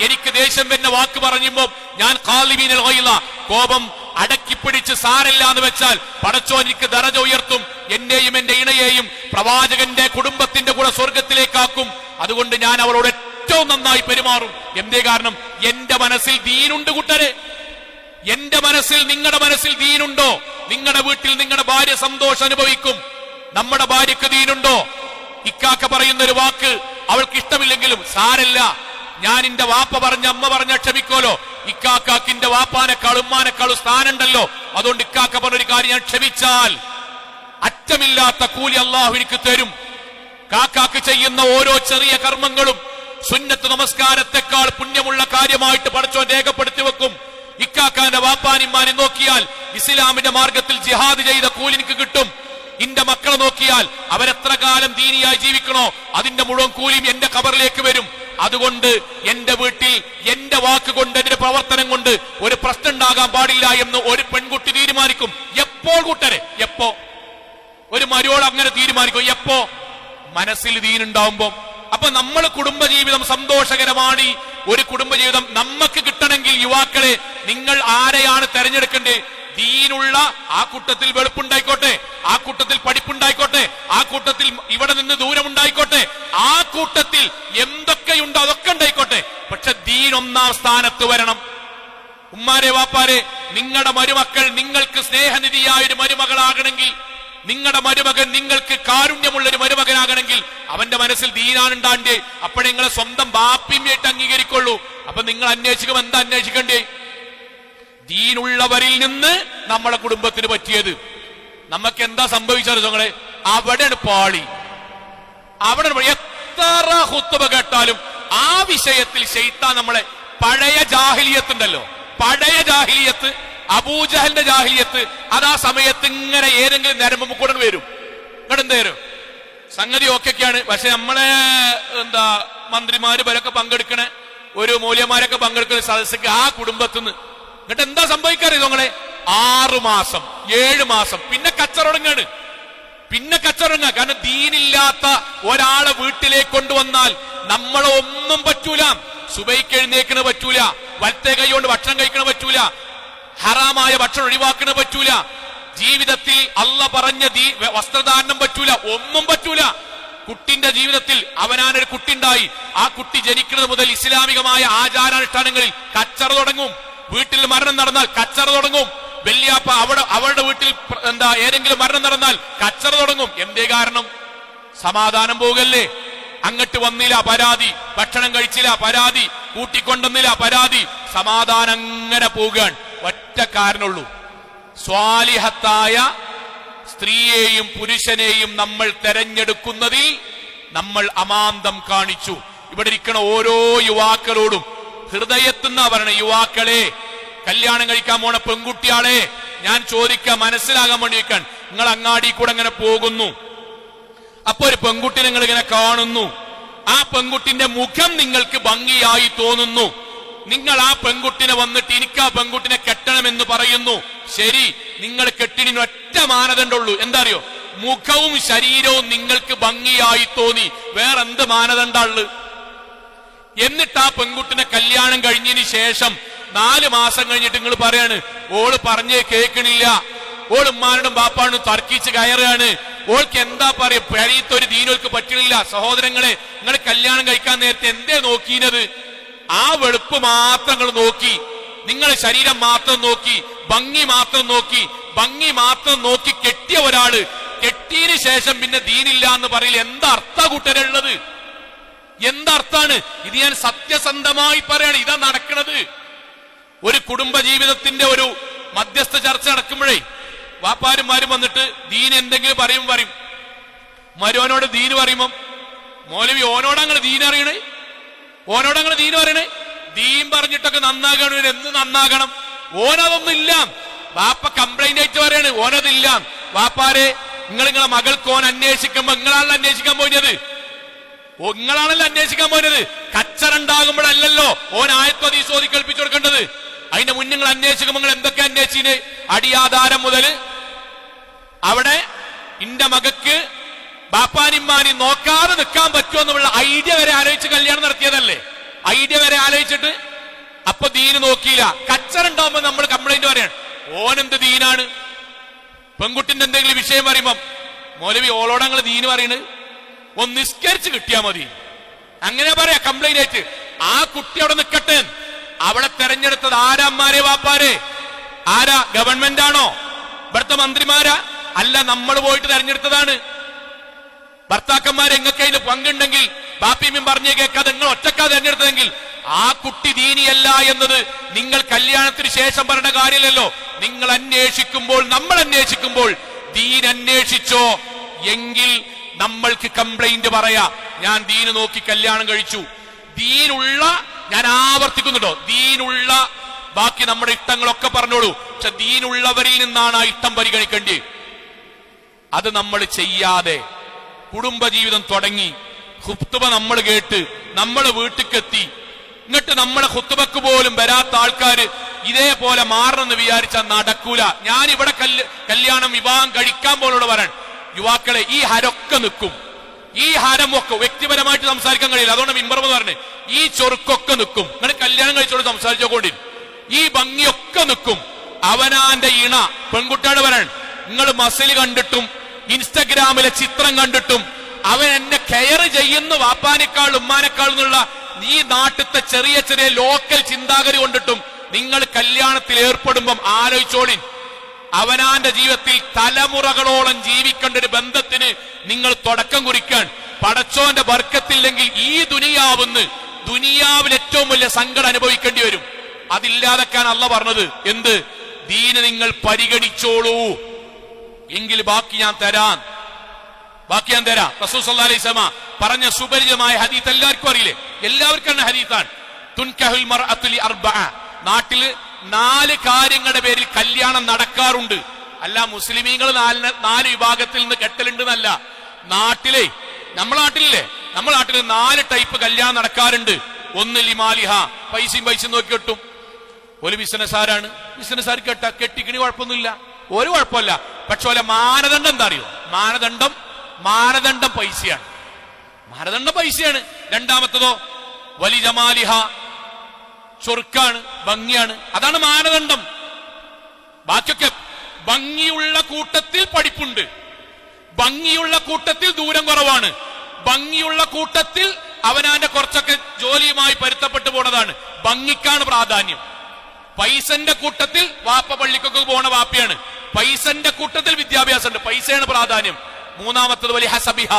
S1: എനിക്ക് ദേഷ്യം വരുന്ന വാക്ക് പറയുമ്പോ ഞാൻ ഖാലിബീനൽ ഗൈള, കോപം അടക്കിപ്പിടിച്ച് സാരല്ല എന്ന് വെച്ചാൽ പടച്ചോൻ എനിക്ക് ദറജ ഉയർത്തും. എന്നെയും എന്റെ ഇണയെയും പ്രവാചകന്റെ കുടുംബത്തിന്റെ കൂടെ സ്വർഗത്തിലേക്കാക്കും. അതുകൊണ്ട് ഞാൻ അവളോട് ഏറ്റവും നന്നായി പെരുമാറും. എന്തേ കാരണം? എന്റെ മനസ്സിൽ ദീനുണ്ട് കൂട്ടരെ. എന്റെ മനസ്സിൽ, നിങ്ങളുടെ മനസ്സിൽ ദീനുണ്ടോ? നിങ്ങളുടെ വീട്ടിൽ നിങ്ങളുടെ ഭാര്യ സന്തോഷം അനുഭവിക്കും. നമ്മുടെ ഭാര്യക്ക് ദീനുണ്ടോ? ഇക്കാക്ക പറയുന്ന ഒരു വാക്ക് അവൾക്ക് ഇഷ്ടമില്ലെങ്കിലും സാരല്ല, ഞാൻ എന്റെ വാപ്പ പറഞ്ഞ അമ്മ പറഞ്ഞ ക്ഷമിക്കോലോ. ഇക്കാക്കിന്റെ വാപ്പാനേക്കാൾ ഉമ്മാനേക്കാളും സ്ഥാനമുണ്ടല്ലോ. അതുകൊണ്ട് ഇക്കാക്ക പറഞ്ഞൊരു കാര്യം ഞാൻ ക്ഷമിച്ചാൽ അറ്റമില്ലാത്ത കൂലി അള്ളാഹു എനിക്ക് തരും. കാക്കാക്ക് ചെയ്യുന്ന ഓരോ ചെറിയ കർമ്മങ്ങളും സുന്നത്ത് നമസ്കാരത്തെക്കാൾ പുണ്യമുള്ള കാര്യമായിട്ട് പടച്ചോൻ രേഖപ്പെടുത്തി വെക്കും. ഇക്കാക്കാന്റെ വാപ്പാനിമാനെ നോക്കിയാൽ ഇസ്ലാമിന്റെ മാർഗത്തിൽ ജിഹാദ് ചെയ്ത കൂലി എനിക്ക് കിട്ടും. എന്റെ മക്കളെ നോക്കിയാൽ അവരെത്ര കാലം ദീനിയായി ജീവിക്കണോ അതിന്റെ മുഴുവൻ കൂലിയും എന്റെ ഖബറിലേക്ക് വരും. അതുകൊണ്ട് എന്റെ വീട്ടിൽ എന്റെ വാക്കുകൊണ്ട് എന്റെ പ്രവർത്തനം കൊണ്ട് ഒരു പ്രശ്നം ഉണ്ടാകാൻ പാടില്ല എന്ന് ഒരു പെൺകുട്ടി തീരുമാനിക്കും. എപ്പോൾ കൂട്ടരെ? എപ്പോ? ഒരു മരുവോൾ അങ്ങനെ തീരുമാനിക്കും. എപ്പോ? മനസ്സിൽ ദീനുണ്ടാവുമ്പോ. അപ്പൊ നമ്മൾ കുടുംബജീവിതം സന്തോഷകരമാണ് ഒരു കുടുംബജീവിതം നമുക്ക് കിട്ടണമെങ്കിൽ യുവാക്കളെ നിങ്ങൾ ആരെയാണ് തെരഞ്ഞെടുക്കേണ്ടത്? ദീനുള്ള ആ കൂട്ടത്തിൽ വെളുപ്പുണ്ടായിക്കോട്ടെ, ആ കൂട്ടത്തിൽ പഠിപ്പുണ്ടായിക്കോട്ടെ, ആ കൂട്ടത്തിൽ ഇവിടെ നിന്ന് ദൂരമുണ്ടായിക്കോട്ടെ, ആ കൂട്ടത്തിൽ എന്തൊക്കെയുണ്ടോ അതൊക്കെ ഉണ്ടായിക്കോട്ടെ, പക്ഷെ ദീൻ ഒന്നാം സ്ഥാനത്ത് വരണം. ഉമ്മാരെ വാപ്പാരെ, നിങ്ങളുടെ മരുമക്കൾ നിങ്ങൾക്ക് സ്നേഹനിധിയായ ഒരു മരുമകളാകണമെങ്കിൽ, നിങ്ങളുടെ മരുമകൻ നിങ്ങൾക്ക് കാരുണ്യമുള്ള ഒരു മരുമകനാകണമെങ്കിൽ അവന്റെ മനസ്സിൽ ദീനാണുണ്ടാണ്ടേ. അപ്പോഴേ നിങ്ങളെ സ്വന്തം ബാപ്പിയുമായിട്ട് അംഗീകരിക്കുള്ളൂ. അപ്പൊ നിങ്ങൾ അന്വേഷിക്കും, എന്താ അന്വേഷിക്കണ്ടേ? ദീനുള്ളവരിൽ നിന്ന് നമ്മളെ കുടുംബത്തിന് പറ്റിയത്. നമുക്ക് എന്താ സംഭവിച്ചത് ഞങ്ങളെ? അവിടെയാണ് പാളി. അവിടെ എത്ര ഖുത്ബ കേട്ടാലും ആ വിഷയത്തിൽ ശൈത്താൻ നമ്മളെ, പഴയ ജാഹിലിയത്ത് ഉണ്ടല്ലോ, പഴയ ജാഹിലിയത്ത്, അബൂജഹലിന്റെ ജാഹിലിയത്ത്, അതാ സമയത്ത് ഇങ്ങനെ ഏതെങ്കിലും നരമ്പ് കൂടെ വരും. ഇങ്ങോട്ട് എന്ത് വരും? സംഗതി ഓക്കെയാണ്. പക്ഷെ നമ്മളെ മന്ത്രിമാര് പലൊക്കെ പങ്കെടുക്കണ, ഒരു മൂല്യമാരൊക്കെ പങ്കെടുക്കുന്ന സദസ്സിക്ക് ആ കുടുംബത്തിന്ന് എന്നിട്ട് എന്താ സംഭവിക്കാറ് നിങ്ങളെ? 6 മാസം 7 മാസം പിന്നെ കച്ചറടങ്ങാണ്. പിന്നെ കച്ചറടങ്ങ. കാരണം ദീനില്ലാത്ത ഒരാളെ വീട്ടിലേക്ക് കൊണ്ടുവന്നാൽ നമ്മളെ ഒന്നും പറ്റൂല. സുബൈക്ക് എഴുന്നേക്കണ പറ്റൂല, വലത്തെ കൈ കൊണ്ട് ഭക്ഷണം കഴിക്കണ പറ്റൂല, ഹറാമായ ഭക്ഷണം ഒഴിവാക്കണ പറ്റൂല, ജീവിതത്തിൽ അള്ള പറഞ്ഞ വസ്ത്രദാനം പറ്റൂല, ഒന്നും പറ്റൂല. കുട്ടിന്റെ ജീവിതത്തിൽ അവനാനൊരു കുട്ടി ഉണ്ടായി, ആ കുട്ടി ജനിക്കുന്നത് മുതൽ ഇസ്ലാമികമായ ആചാരാനുഷ്ഠാനങ്ങളിൽ കച്ചറ തുടങ്ങും. വീട്ടിൽ മരണം നടന്നാൽ കച്ചറ തുടങ്ങും. വല്യാപ്പ അവരുടെ വീട്ടിൽ ഏതെങ്കിലും മരണം നടന്നാൽ കച്ചറ തുടങ്ങും. എന്തേ കാരണം? സമാധാനം പോകല്ലേ. അങ്ങോട്ട് വന്നില്ല പരാതി, ഭക്ഷണം കഴിച്ചില്ല പരാതി, കൂട്ടിക്കൊണ്ടുവന്നില്ല പരാതി, സമാധാനം അങ്ങനെ പോകാൻ ഒറ്റ കാരണമുള്ളൂ. സ്വാലിഹത്തായ സ്ത്രീയെയും പുരുഷനെയും നമ്മൾ തെരഞ്ഞെടുക്കുന്നതിൽ നമ്മൾ അമാന്തം കാണിച്ചു. ഇവിടെ ഇരിക്കണ ഓരോ യുവാക്കളോടും ഹൃദയത്തുന്ന പറഞ്ഞ യുവാക്കളെ, കല്യാണം കഴിക്കാൻ പോണ പെൺകുട്ടിയാളെ ഞാൻ ചോദിക്കാൻ, മനസ്സിലാകാൻ വേണ്ടി വെക്കാൻ, നിങ്ങൾ അങ്ങാടി കൂടെ അങ്ങനെ പോകുന്നു, അപ്പൊ ഒരു പെൺകുട്ടി നിങ്ങൾ ഇങ്ങനെ കാണുന്നു, ആ പെൺകുട്ടിന്റെ മുഖം നിങ്ങൾക്ക് ഭംഗിയായി തോന്നുന്നു, നിങ്ങൾ ആ പെൺകുട്ടിനെ വന്നിട്ട് എനിക്ക് ആ പെൺകുട്ടിനെ കെട്ടണമെന്ന് പറയുന്നു. ശരി, നിങ്ങൾ കെട്ടിന് ഒറ്റ മാനദണ്ഡമുള്ളൂ. എന്താ അറിയോ? മുഖവും ശരീരവും നിങ്ങൾക്ക് ഭംഗിയായി തോന്നി. വേറെന്ത് മാനദണ്ഡമുള്ളു? എന്നിട്ട് ആ പെൺകുട്ടിനെ കല്യാണം കഴിഞ്ഞതിന് ശേഷം 4 മാസം കഴിഞ്ഞിട്ട് നിങ്ങൾ പറയാണ് ഓള് പറഞ്ഞേ കേൾക്കണില്ല, ഓൾ ഉമ്മാനോടും ബാപ്പാനോടും തർക്കിച്ച് കയറുകയാണ്, ഓൾക്ക് എന്താ പറയാ, പഴയത്തൊരു ദീനോൾക്ക് പറ്റണില്ല. സഹോദരങ്ങളെ, നിങ്ങൾ കല്യാണം കഴിക്കാൻ നേരത്തെ എന്തേ നോക്കിയത്? ആ വെളുപ്പ് മാത്രം നിങ്ങൾ നോക്കി, നിങ്ങൾ ശരീരം മാത്രം നോക്കി, ഭംഗി മാത്രം നോക്കി, ഭംഗി മാത്രം നോക്കി കെട്ടിയ ഒരാള് കെട്ടിയതിന് ശേഷം പിന്നെ ദീനില്ല എന്ന് പറയില്ല. എന്താ അർത്ഥ കൂട്ടരുള്ളത്? എന്തർത്ഥാണ് ഇത്? ഞാൻ സത്യസന്ധമായി പറയാണ്, ഇതാ നടക്കുന്നത്. ഒരു കുടുംബ ജീവിതത്തിന്റെ ഒരു മധ്യസ്ഥ ചർച്ച നടക്കുമ്പോഴേ വാപ്പാരുമാരും വന്നിട്ട് ദീൻ എന്തെങ്കിലും പറയും. മരുവനോട് ദീന് പറയുമ്പോ മൗലവി ഓനോടങ്ങനെ ദീൻ അറിയണേ, ഓനോടങ്ങനെ ദീൻ പറയണേ. ദീൻ പറഞ്ഞിട്ടൊക്കെ നന്നാകണം. എന്ത് നന്നാകണം? ഓനതൊന്നും ഇല്ല. വാപ്പ കംപ്ലൈന്റ് ആയിട്ട് പറയാണ് ഓനതില്ല. വാപ്പാരെ, നിങ്ങളെ മകൾക്ക് ഓൻ അന്വേഷിക്കുമ്പോ നിങ്ങളാണല്ലോ അന്വേഷിക്കാൻ പോയത്, നിങ്ങളാണല്ലോ അന്വേഷിക്കാൻ പോയത്. കച്ചറുണ്ടാകുമ്പോഴല്ലോ ഓൻ ആയത്തോ ദീസോതി കൽപ്പിച്ചു കൊടുക്കേണ്ടത്. അതിന്റെ മുന്നേ നിങ്ങൾ അന്വേഷിക്കുമ്പോൾ നിങ്ങൾ എന്തൊക്കെ അന്വേഷിച്ചിന്? അടിയാധാരം മുതൽ അവിടെ ഇന്റെ മകക്ക് ബാപ്പാനിമ്മാനി നോക്കാതെ നിൽക്കാൻ പറ്റുമോ എന്നുള്ള ഐഡിയ വരെ ആലോചിച്ച് കല്യാണം നടത്തിയതല്ലേ? ഐഡിയ വരെ ആലോചിച്ചിട്ട് അപ്പൊ ദീന് നോക്കിയില്ല. കച്ചറുണ്ടാവുമ്പോ നമ്മൾ കംപ്ലൈന്റ് പറയാണ് ഓനെന്ത് ദീനാണ്. പെൺകുട്ടിന്റെ എന്തെങ്കിലും വിഷയം പറയുമ്പം മൗലവി ഓളോട് ഞങ്ങൾ ദീന് പറയുന്നത് ഒന്ന് നിസ്കരിച്ച് കിട്ടിയാ മതി, അങ്ങനെ പറയാ കംപ്ലൈന്റ് ആയിട്ട്. ആ കുട്ടി അവിടെ നിൽക്കട്ടെ. അവിടെ തെരഞ്ഞെടുത്തത് ആരാമ്മാരെ വാപ്പാരെ? ആരാ? ഗവൺമെന്റ് ആണോ? ഇവിടുത്തെ മന്ത്രിമാരാ? അല്ല, നമ്മൾ പോയിട്ട് തെരഞ്ഞെടുത്തതാണ്. ഭർത്താക്കന്മാരെ എങ്ങൾക്ക് അതിന് പങ്കുണ്ടെങ്കിൽ ബാപ്പിയും പറഞ്ഞേ കേൾക്കാതെ നിങ്ങൾ ഒറ്റക്കാ തെരഞ്ഞെടുത്തതെങ്കിൽ ആ കുട്ടി ദീനിയല്ല എന്നത് നിങ്ങൾ കല്യാണത്തിന് ശേഷം പറഞ്ഞ കാര്യമല്ലല്ലോ. നിങ്ങൾ അന്വേഷിക്കുമ്പോൾ, നമ്മൾ അന്വേഷിക്കുമ്പോൾ ദീൻ അന്വേഷിച്ചോ എങ്കിൽ നമ്മൾക്ക് കംപ്ലൈന്റ് പറയാ, ഞാൻ ദീന് നോക്കി കല്യാണം കഴിച്ചു. ദീനുള്ള, ഞാൻ ആവർത്തിക്കുന്നുണ്ടോ, ദീനുള്ള, ബാക്കി നമ്മുടെ ഇഷ്ടങ്ങളൊക്കെ പറഞ്ഞോളൂ, പക്ഷെ ദീനുള്ളവരിൽ നിന്നാണ് ആ ഇഷ്ടം പരിഗണിക്കേണ്ടത്. അത് നമ്മൾ ചെയ്യാതെ കുടുംബജീവിതം തുടങ്ങി, ഖുത്ബ നമ്മൾ കേട്ട് നമ്മൾ വീട്ടിലെത്തി, എന്നിട്ട് നമ്മളെ ഖുത്ബക്ക് പോലും വരാത്ത ആൾക്കാര് ഇതേപോലെ മാറണമെന്ന് വിചാരിച്ചാൽ നടക്കൂല. ഞാനിവിടെ കല്യാണം വിവാഹം കഴിക്കാൻ പോലോട് വരാൻ യുവാക്കളെ, ഈ ഹരൊക്കെ നിൽക്കും, ഈ ഹാരമൊക്കെ വ്യക്തിപരമായിട്ട് സംസാരിക്കാൻ കഴിയില്ല. അതുകൊണ്ട് മിമ്പർന്ന് പറഞ്ഞു ഈ ചൊറുക്കൊക്കെ നിൽക്കും. നിങ്ങൾ കല്യാണം കഴിച്ചോട് സംസാരിച്ചോണ്ടി ഈ ഭംഗിയൊക്കെ നിൽക്കും. അവനാന്റെ ഇണ പെൺകുട്ടിയോട് പറയാൻ നിങ്ങൾ മസിൽ കണ്ടിട്ടും ഇൻസ്റ്റഗ്രാമിലെ ചിത്രം കണ്ടിട്ടും അവൻ എന്നെ കെയർ ചെയ്യുന്ന വാപ്പാനേക്കാൾ ഉമ്മാനേക്കാൾ എന്നുള്ള ഈ നാട്ടിലത്തെ ചെറിയ ചെറിയ ലോക്കൽ ചിന്താഗതി കൊണ്ടിട്ടും നിങ്ങൾ കല്യാണത്തിൽ ഏർപ്പെടുമ്പം ആലോചിച്ചോളിൻ, അവനാന്റെ ജീവിതത്തിൽ തലമുറകളോളം ജീവിക്കേണ്ട ഒരു ബന്ധത്തിന് നിങ്ങൾ തുടക്കം കുറിക്കാൻ പടച്ചോന്റെ ബർക്കത്തില്ലെങ്കിൽ ഈ ദുനിയാവിൽ ഏറ്റവും വലിയ സങ്കടം അനുഭവിക്കേണ്ടി വരും. അതില്ലാതെക്കാൻ അള്ളാഹ് പറഞ്ഞത് എന്ത്? ദീന് നിങ്ങൾ പരിഗണിച്ചോളൂ, എങ്കിൽ ബാക്കി ഞാൻ തരാം. റസൂൽ സല്ലല്ലാഹു അലൈഹി വസല്ലം പറഞ്ഞ സുപരിചിതമായ ഹദീസ് എല്ലാവർക്കും അറിയില്ലേ? എല്ലാവർക്കും ഹദീസാണ്. തുൻകഹുൽ മർഅതു ലി അർബഅ. നാട്ടില് 4 കാര്യങ്ങളുടെ പേരിൽ കല്യാണം നടക്കാറുണ്ട്. അല്ല മുസ്ലിമീങ്ങൾ 4 വിഭാഗത്തിൽ നിന്ന് കെട്ടലുണ്ട് എന്നല്ല. നമ്മളെ നാട്ടില് 4 ടൈപ്പ് കല്യാണം നടക്കാറുണ്ട്. ഒന്ന് ലിമാലിഹ, പൈസയും നോക്കി കെട്ടും. ഒരു ബിസിനസ്സുകാരാണ്, ബിസിനസ്സുകാർ കെട്ടിക്കിണി കുഴപ്പമൊന്നുമില്ല, ഒരു കുഴപ്പമില്ല. പക്ഷെ ഓലെ മാനദണ്ഡം എന്താ അറിയോ? മാനദണ്ഡം പൈസയാണ്. രണ്ടാമത്തതോ വലി ജമാലിഹ, ചൊറുക്കാണ്, ഭംഗിയാണ്. അതാണ് മാനദണ്ഡം. ബാക്കിയൊക്കെ ഭംഗിയുള്ള കൂട്ടത്തിൽ പഠിപ്പുണ്ട്, ഭംഗിയുള്ള കൂട്ടത്തിൽ ദൂരം കുറവാണ്, ഭംഗിയുള്ള കൂട്ടത്തിൽ അവനാന്റെ കുറച്ചൊക്കെ ജോലിയുമായി പൊരുത്തപ്പെട്ടു പോണതാണ്. ഭംഗിക്കാണ് പ്രാധാന്യം. പൈസന്റെ കൂട്ടത്തിൽ വാപ്പ പള്ളിക്കൊക്കെ പോണ വാപ്പയാണ്, പൈസന്റെ കൂട്ടത്തിൽ വിദ്യാഭ്യാസം ഉണ്ട്, പൈസയാണ് പ്രാധാന്യം. മൂന്നാമത്തത് വലിയ ഹസബിഹ,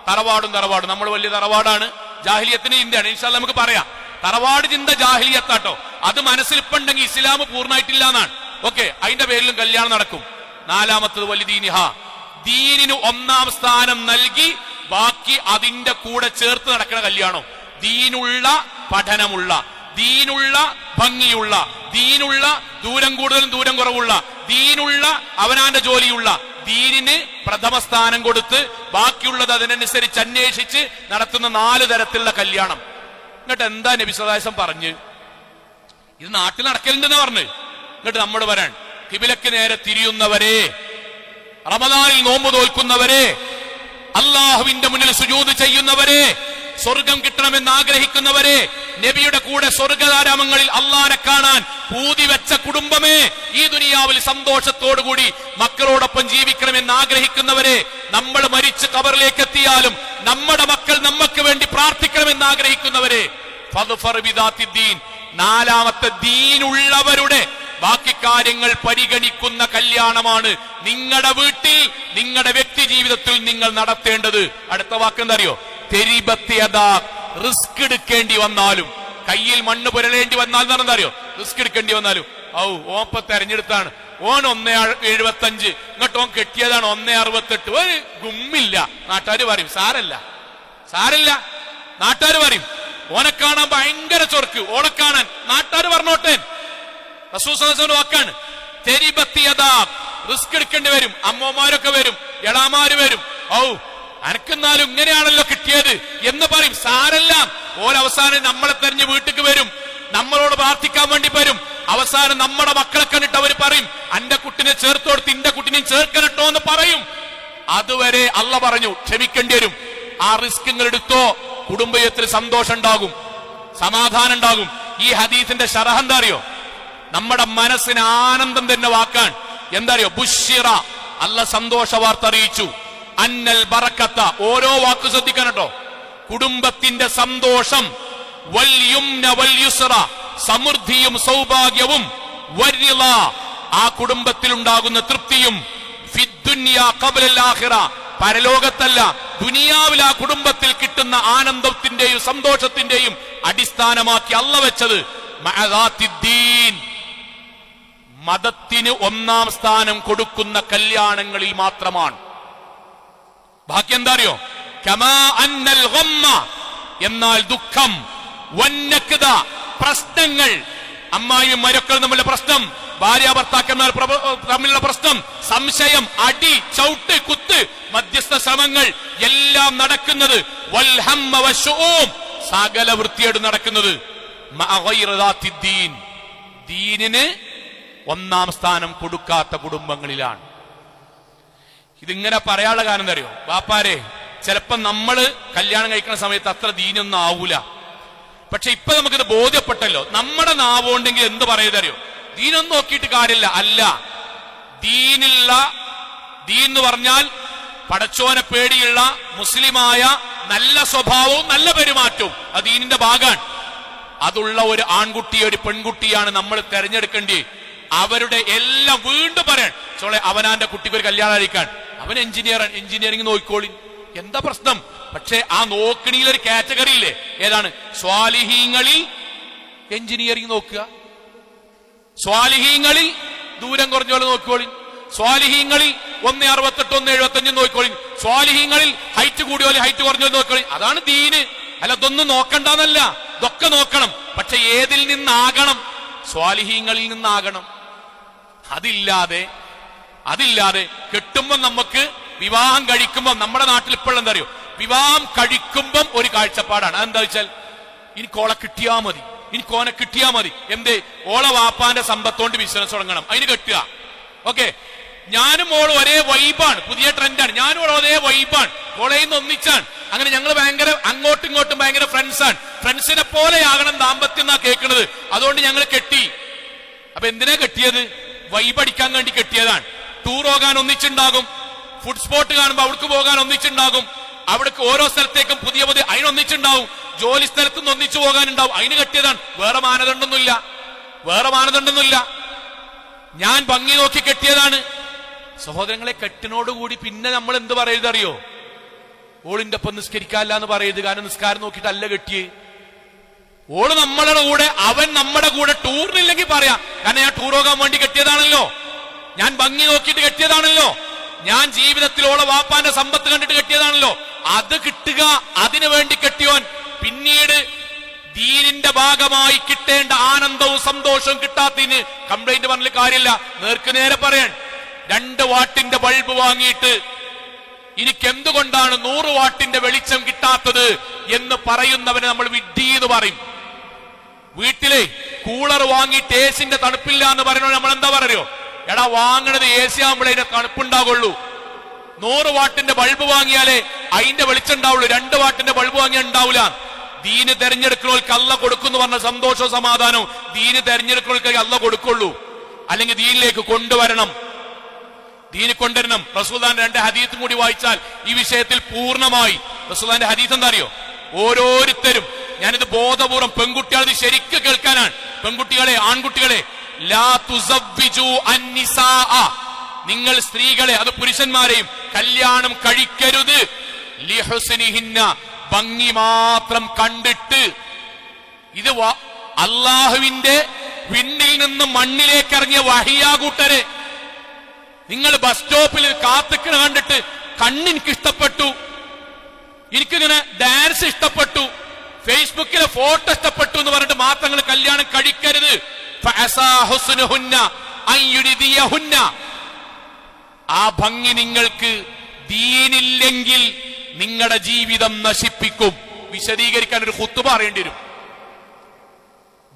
S1: തറവാടും നമ്മൾ വലിയ തറവാടാണ്. ജാഹിലിയത്തിന് ചിന്തയാണ്, ഇൻഷാ അല്ലാഹ് നമുക്ക് പറയാം. തറവാട് ചിന്ത ജാഹിലിയത്താട്ടോ. അത് മനസ്സിലിപ്പുണ്ടെങ്കിൽ ഇസ്ലാം പൂർണ്ണമായിട്ടില്ല എന്നാണ്. ഓക്കെ, അതിന്റെ പേരിലും കല്യാണം നടക്കും. നാലാമത്തത് വലിയ ദീനിഹ, ദീനിന് 1ാം സ്ഥാനം നൽകി ബാക്കി അതിന്റെ കൂടെ ചേർത്ത് നടക്കുന്ന കല്യാണം. ദീനുള്ള പഠനമുള്ള, ദീനുള്ള ഭംഗിയുള്ള, ദീനുള്ള ദൂരം കൂടുതലും ദൂരം കുറവുള്ള, ദീനുള്ള അവനാന്റെ ജോലിയുള്ള, ദീനിന് പ്രഥമ സ്ഥാനം കൊടുത്ത് ബാക്കിയുള്ളത് അതിനനുസരിച്ച് അന്വേഷിച്ച് നടത്തുന്ന 4 തരത്തിലുള്ള കല്യാണം. എന്നിട്ട് എന്താ നബി സല്ലല്ലാഹു അലൈഹി വസല്ലം പറഞ്ഞ്? ഇത് നാട്ടിൽ നടക്കലുണ്ടെന്ന് പറഞ്ഞ്. എന്നിട്ട് നമ്മൾ വരാൻ ഖിബിലക്ക് നേരെ തിരിയുന്നവരെ, റമദാനിൽ നോമ്പ് തോൽക്കുന്നവരെ, അള്ളാഹുവിന്റെ മുന്നിൽ സുജൂദ് ചെയ്യുന്നവരെ, സ്വർഗം കിട്ടണമെന്ന് ആഗ്രഹിക്കുന്നവരെ, നബിയുടെ കൂടെ സ്വർഗധാരാമങ്ങളിൽ അള്ളാനെ കാണാൻ പൂതി വെച്ച കുടുംബമേ, ഈ ദുനിയാവിൽ സന്തോഷത്തോടുകൂടി മക്കളോടൊപ്പം ജീവിക്കണമെന്ന് ആഗ്രഹിക്കുന്നവരെ, നമ്മൾ മരിച്ച് ഖബറിലേക്ക് എത്തിയാലും നമ്മുടെ മക്കൾ നമുക്ക് വേണ്ടി പ്രാർത്ഥിക്കണമെന്ന് ആഗ്രഹിക്കുന്നവരെ, ഫദ്ഫർ ബിദാത്തിദ്ദീൻ, 4ാമത്തെ ദീനുള്ളവരുടെ ബാക്കി കാര്യങ്ങൾ പരിഗണിക്കുന്ന കല്യാണമാണ് നിങ്ങളുടെ വീട്ടിൽ, നിങ്ങളുടെ വ്യക്തി ജീവിതത്തിൽ നിങ്ങൾ നടത്തേണ്ടത്. അടുത്ത വാക്കെന്താ അറിയോ? തെരിബത്തിയതാ, റിസ്ക് എടുക്കേണ്ടി വന്നാലും, കയ്യിൽ മണ്ണ് പുരളേണ്ടി വന്നാൽ എന്താ അറിയോ? റിസ്ക് എടുക്കേണ്ടി വന്നാലും. ഓപ്പ തെരഞ്ഞെടുത്താണ്, ഓൻ 1.75, ഇങ്ങോട്ട് ഓൻ കെട്ടിയതാണ് 1.68. ഒരു ഗുമ്മില്ല. നാട്ടുകാർ പറയും സാരല്ല. നാട്ടുകാർ പറയും ഓനെ കാണാൻ ഭയങ്കര ചൊർക്ക്, ഓളെ കാണാൻ നാട്ടുകാർ പറഞ്ഞോട്ടെ. റസൂൽ സല്ലല്ലാഹു അലൈഹി വസല്ലം വാക്കാണ് തെരിബത്തിയതാ, റിസ്ക് എടുക്കേണ്ടി വരും. അമ്മമാരൊക്കെ വരും, എളാമാര് വരും. അനക്കെന്നാലും ഇങ്ങനെയാണല്ലോ കിട്ടിയത് എന്ന് പറയും. സാരല്ല, ഓരവസാനം നമ്മളെ തെരഞ്ഞ് വീട്ടിക്ക് വരും, നമ്മളോട് പ്രാർത്ഥിക്കാൻ വേണ്ടി വരും. അവസാനം നമ്മുടെ മക്കളെ കണ്ടിട്ട് അവർ പറയും അന്റെ കുട്ടിനെ ചേർത്തോടുത്ത് ഇന്റെ കുട്ടിനെയും ചേർക്കണട്ടോ എന്ന് പറയും. അതുവരെ അള്ളാഹ് പറഞ്ഞു ക്ഷമിക്കേണ്ടി വരും. ആ റിസ്ക് നിങ്ങൾ എടുത്തോ, കുടുംബത്തിൽ സന്തോഷം ഉണ്ടാകും, സമാധാനം ഉണ്ടാകും. ഈ ഹദീസിന്റെ ശറഹ് എന്താ അറിയോ? നമ്മുടെ മനസ്സിന് ആനന്ദം തന്നെ വാക്കാൻ എന്താ അറിയോ? ബുശ്ശിറ, അല്ലാഹ് സന്തോഷ വാർത്ത അറിയിച്ചു. അന്നൽ ബറക്കത്ത, ഓരോ വാക്ക് ശ്രദ്ധിക്കാൻ കേട്ടോ. കുടുംബത്തിന്റെ സന്തോഷം, വൽ യുംന വൽ യുസ്റ, സമൃദ്ധിയും സൗഭാഗ്യവും, വരിള, ആ കുടുംബത്തിൽ ഉണ്ടാകുന്ന തൃപ്തിയും, ഫിദ്ദുനിയ ഖബ്ലൽ ആഖിറ, പരലോകത്തല്ല ദുനിയാവിൽ ആ കുടുംബത്തിൽ കിട്ടുന്ന ആനന്ദത്തിന്റെയും സന്തോഷത്തിന്റെയും അടിസ്ഥാനമാക്കി അല്ലാഹ് വെച്ചത് മഅദാത്തിദ്ദീൻ, മതത്തിന് 1ാം സ്ഥാനം കൊടുക്കുന്ന കല്യാണങ്ങളിൽ മാത്രമാണ്. ബാക്കി എന്താ അറിയോ? കമാ അന്നൽ ഗമ്മ, എന്നാൽ ദുഃഖം, വന്നക്ദ, പ്രശ്നങ്ങൾ, അമ്മായിയും മരക്കളും തമ്മിലുള്ള പ്രശ്നം, ഭാര്യ ഭർത്താക്കന്മാർ തമ്മിലുള്ള പ്രശ്നം, സംശയം, അടി, ചവിട്ട്, കുത്ത്, മധ്യസ്ഥ ശ്രമങ്ങൾ എല്ലാം നടക്കുന്നത് വൽഹമ്മ വശൂം, സകല വൃത്തിയേട് നടക്കുന്നത് ദീനിന് 1ാം സ്ഥാനം കൊടുക്കാത്ത കുടുംബങ്ങളിലാണ്. ഇതിങ്ങനെ പറയാനുള്ള കാരണം എന്താ അറിയോ? വാപ്പാരെ, ചിലപ്പോ നമ്മള് കല്യാണം കഴിക്കുന്ന സമയത്ത് അത്ര ദീനൊന്നും ആവൂല. പക്ഷെ ഇപ്പൊ നമുക്കിത് ബോധ്യപ്പെട്ടല്ലോ, നമ്മുടെ നാവുണ്ടെങ്കിൽ എന്ത് പറയുന്നറിയോ, ദീനൊന്നും നോക്കിയിട്ട് കാര്യമില്ല. അല്ല, ദീൻ എന്ന് പറഞ്ഞാൽ പടച്ചോനെ പേടിയുള്ള മുസ്ലിമായ നല്ല സ്വഭാവവും നല്ല പെരുമാറ്റവും അത് ദീനിന്റെ ഭാഗമാണ്. അതുള്ള ഒരു ആൺകുട്ടിയെ ഒരു പെൺകുട്ടിയാണ് നമ്മൾ തെരഞ്ഞെടുക്കേണ്ടി. അവരുടെ എല്ലാം വീണ്ടും പറയാൻ ചോളെ അവനാന്റെ കുട്ടിക്ക് ഒരു കല്യാണം കഴിക്കാൻ, അവൻ എഞ്ചിനീയറിംഗ് നോക്കിക്കോളി, എന്താ പ്രശ്നം? പക്ഷെ ആ നോക്കണിയിൽ ഒരു കാറ്റഗറി ഇല്ലേ, ഏതാണ്? സ്വാലിഹീങ്ങളിൽ എഞ്ചിനീയറിംഗ് നോക്കുക, സ്വാലിഹീങ്ങളിൽ ദൂരം കുറഞ്ഞ പോലെ നോക്കിക്കോളി, സ്വാലിഹീങ്ങളിൽ 1.68 1.75 നോക്കിക്കോളി, സ്വാലിഹീങ്ങളിൽ ഹൈറ്റ് കൂടിയ പോലെ ഹൈറ്റ് കുറഞ്ഞ പോലെ നോക്കിക്കോളി. അതാണ് ദീന്. അല്ല, ഇതൊന്നും നോക്കണ്ടെന്നല്ല, ഇതൊക്കെ നോക്കണം. പക്ഷെ ഏതിൽ നിന്നാകണം? സ്വാലിഹീങ്ങളിൽ നിന്നാകണം. അതില്ലാതെ കെട്ടുമ്പം നമുക്ക് വിവാഹം കഴിക്കുമ്പം നമ്മുടെ നാട്ടിൽ ഇപ്പോഴും എന്താ അറിയോ, വിവാഹം കഴിക്കുമ്പം ഒരു കാഴ്ചപ്പാടാണ്. അതെന്താ വെച്ചാൽ എനിക്കോളെ കിട്ടിയാ മതി, എനിക്കോനെ കിട്ടിയാ മതി. എന്തേ? ഓളെ വാപ്പാന്റെ സമ്പത്തോണ്ട് ബിസിനസ് തുടങ്ങണം, അതിന് കെട്ടുക. ഓക്കെ, ഞാനും ഓളും ഒരേ വൈബാണ്, പുതിയ ട്രെൻഡാണ്. ഞാനും ഓളും ഒരേ വൈബാണ്, ഓളേന്ന് ഒന്നിച്ചാണ്. അങ്ങനെ ഞങ്ങൾ ഭയങ്കര അങ്ങോട്ടും ഇങ്ങോട്ടും ഭയങ്കര ഫ്രണ്ട്സാണ്. ഫ്രണ്ട്സിനെ പോലെയാകണം ദാമ്പത്യം എന്നാ കേൾക്കുന്നത്. അതുകൊണ്ട് ഞങ്ങൾ കെട്ടി. അപ്പൊ എന്തിനാ കെട്ടിയത്? വൈബ് അടിക്കാൻ വേണ്ടി കെട്ടിയതാണ്. ടൂർ പോകാൻ ഒന്നിച്ചുണ്ടാകും, ഫുഡ് സ്പോട്ട് കാണുമ്പോൾ അവിടേക്ക് പോകാൻ ഒന്നിച്ചുണ്ടാകും, അവിടേക്ക് ഓരോ സ്ഥലത്തേക്കും പുതിയ അതിനൊന്നിച്ചുണ്ടാവും, ജോലി സ്ഥലത്തുനിന്ന് ഒന്നിച്ചു പോകാനുണ്ടാവും, അതിന് കെട്ടിയതാണ്. വേറെ മാനദണ്ഡമൊന്നുമില്ല. ഞാൻ ഭംഗി നോക്കി കെട്ടിയതാണ്. സഹോദരങ്ങളെ, കെട്ടിനോടുകൂടി പിന്നെ നമ്മൾ എന്ത് പറയരുതറിയോ? ഓളിന്റെ ഒപ്പം നിസ്കരിക്കാല്ല എന്ന് പറയരുത്. കാരണം നിസ്കാരം നോക്കിയിട്ടല്ല കെട്ടിയേ. ഓള് നമ്മളുടെ കൂടെ, അവൻ നമ്മുടെ കൂടെ ടൂറിനില്ലെങ്കിൽ പറയാം, കാരണം ഞാൻ ടൂർ പോകാൻ വേണ്ടി കെട്ടിയതാണല്ലോ, ഞാൻ ഭംഗി നോക്കിയിട്ട് കെട്ടിയതാണല്ലോ, ഞാൻ ജീവിതത്തിൽ ഓളെ വാപ്പാന്റെ സമ്പത്ത് കണ്ടിട്ട് കെട്ടിയതാണല്ലോ. അത് കിട്ടുക, അതിനു വേണ്ടി കെട്ടിയോൻ പിന്നീട് ദീനിന്റെ ഭാഗമായി കിട്ടേണ്ട ആനന്ദവും സന്തോഷവും കിട്ടാത്തതിന് കംപ്ലൈന്റ് പറഞ്ഞ കാര്യമില്ല. നേർക്ക് നേരെ പറയാൻ, 2 വാട്ടിന്റെ ബൾബ് വാങ്ങിയിട്ട് എനിക്കെന്തുകൊണ്ടാണ് 100 വാട്ടിന്റെ വെളിച്ചം കിട്ടാത്തത് എന്ന് പറയുന്നവനെ നമ്മൾ വിഡ്ഢി എന്ന് പറയും. വീട്ടിലെ കൂളർ വാങ്ങിയിട്ട് ഏസിന്റെ തണുപ്പില്ല എന്ന് പറയുന്നത് നമ്മൾ എന്താ പറയോ? എടാ, വാങ്ങണത് ഏസി ആകുമ്പോഴേ അതിന്റെ തണുപ്പുണ്ടാകുള്ളൂ. 100 വാട്ടിന്റെ ബൾബ് വാങ്ങിയാലേ അതിന്റെ വെളിച്ചം ഉണ്ടാവുള്ളൂ. 2 വാട്ടിന്റെ ബൾബ് വാങ്ങിയാൽ ഉണ്ടാവില്ല. ദീന് തെരഞ്ഞെടുക്കുന്നവർക്ക് അല്ല കൊടുക്കുന്നു പറഞ്ഞ സന്തോഷവും സമാധാനവും ദീന് തെരഞ്ഞെടുക്കുന്നവർക്ക് അല്ല കൊടുക്കുള്ളൂ. അല്ലെങ്കിൽ ദീനിലേക്ക് കൊണ്ടുവരണം. റസൂലുള്ളാഹിന്റെ 2 ഹദീസും കൂടി വായിച്ചാൽ ഈ വിഷയത്തിൽ പൂർണ്ണമായി. റസൂലുള്ളാഹിന്റെ ഹദീസ് എന്താ അറിയോ? ഓരോരുത്തരും, ഞാനിത് ബോധപൂർവം പെൺകുട്ടികളത് ശരിക്കും കേൾക്കാനാണ്. പെൺകുട്ടികളെ, ആൺകുട്ടികളെ, ലാ തുസവ്വിജു അന്നിസാഅ, നിങ്ങൾ സ്ത്രീകളെ, അത് പുരുഷന്മാരെയും കല്യാണം കഴിക്കരുത്. ലിഹുസ്നിഹിന്ന, ഭംഗി മാത്രം കണ്ടിട്ട്. ഇത് അള്ളാഹുവിന്റെ വിണ്ണിൽ നിന്ന് മണ്ണിലേക്ക് ഇറങ്ങിയ വഹിയാ കൂട്ടരെ. നിങ്ങൾ ബസ് സ്റ്റോപ്പിൽ കാത്തുക്കണ കണ്ടിട്ട് കണ്ണെനിക്ക് ഇഷ്ടപ്പെട്ടു, എനിക്കിങ്ങനെ ഡാൻസ് ഇഷ്ടപ്പെട്ടു, ഫേസ്ബുക്കിലെ ഫോട്ടോ ഇഷ്ടപ്പെട്ടു എന്ന് പറഞ്ഞിട്ട് മാത്രങ്ങൾ കല്യാണം കഴിക്കരുത്. ആ ഭംഗി നിങ്ങൾക്ക് ദീനില്ലെങ്കിൽ നിങ്ങളുടെ ജീവിതം നശിപ്പിക്കും. വിശദീകരിക്കാൻ ഒരു ഖുത്ബ പറയേണ്ടി വരും.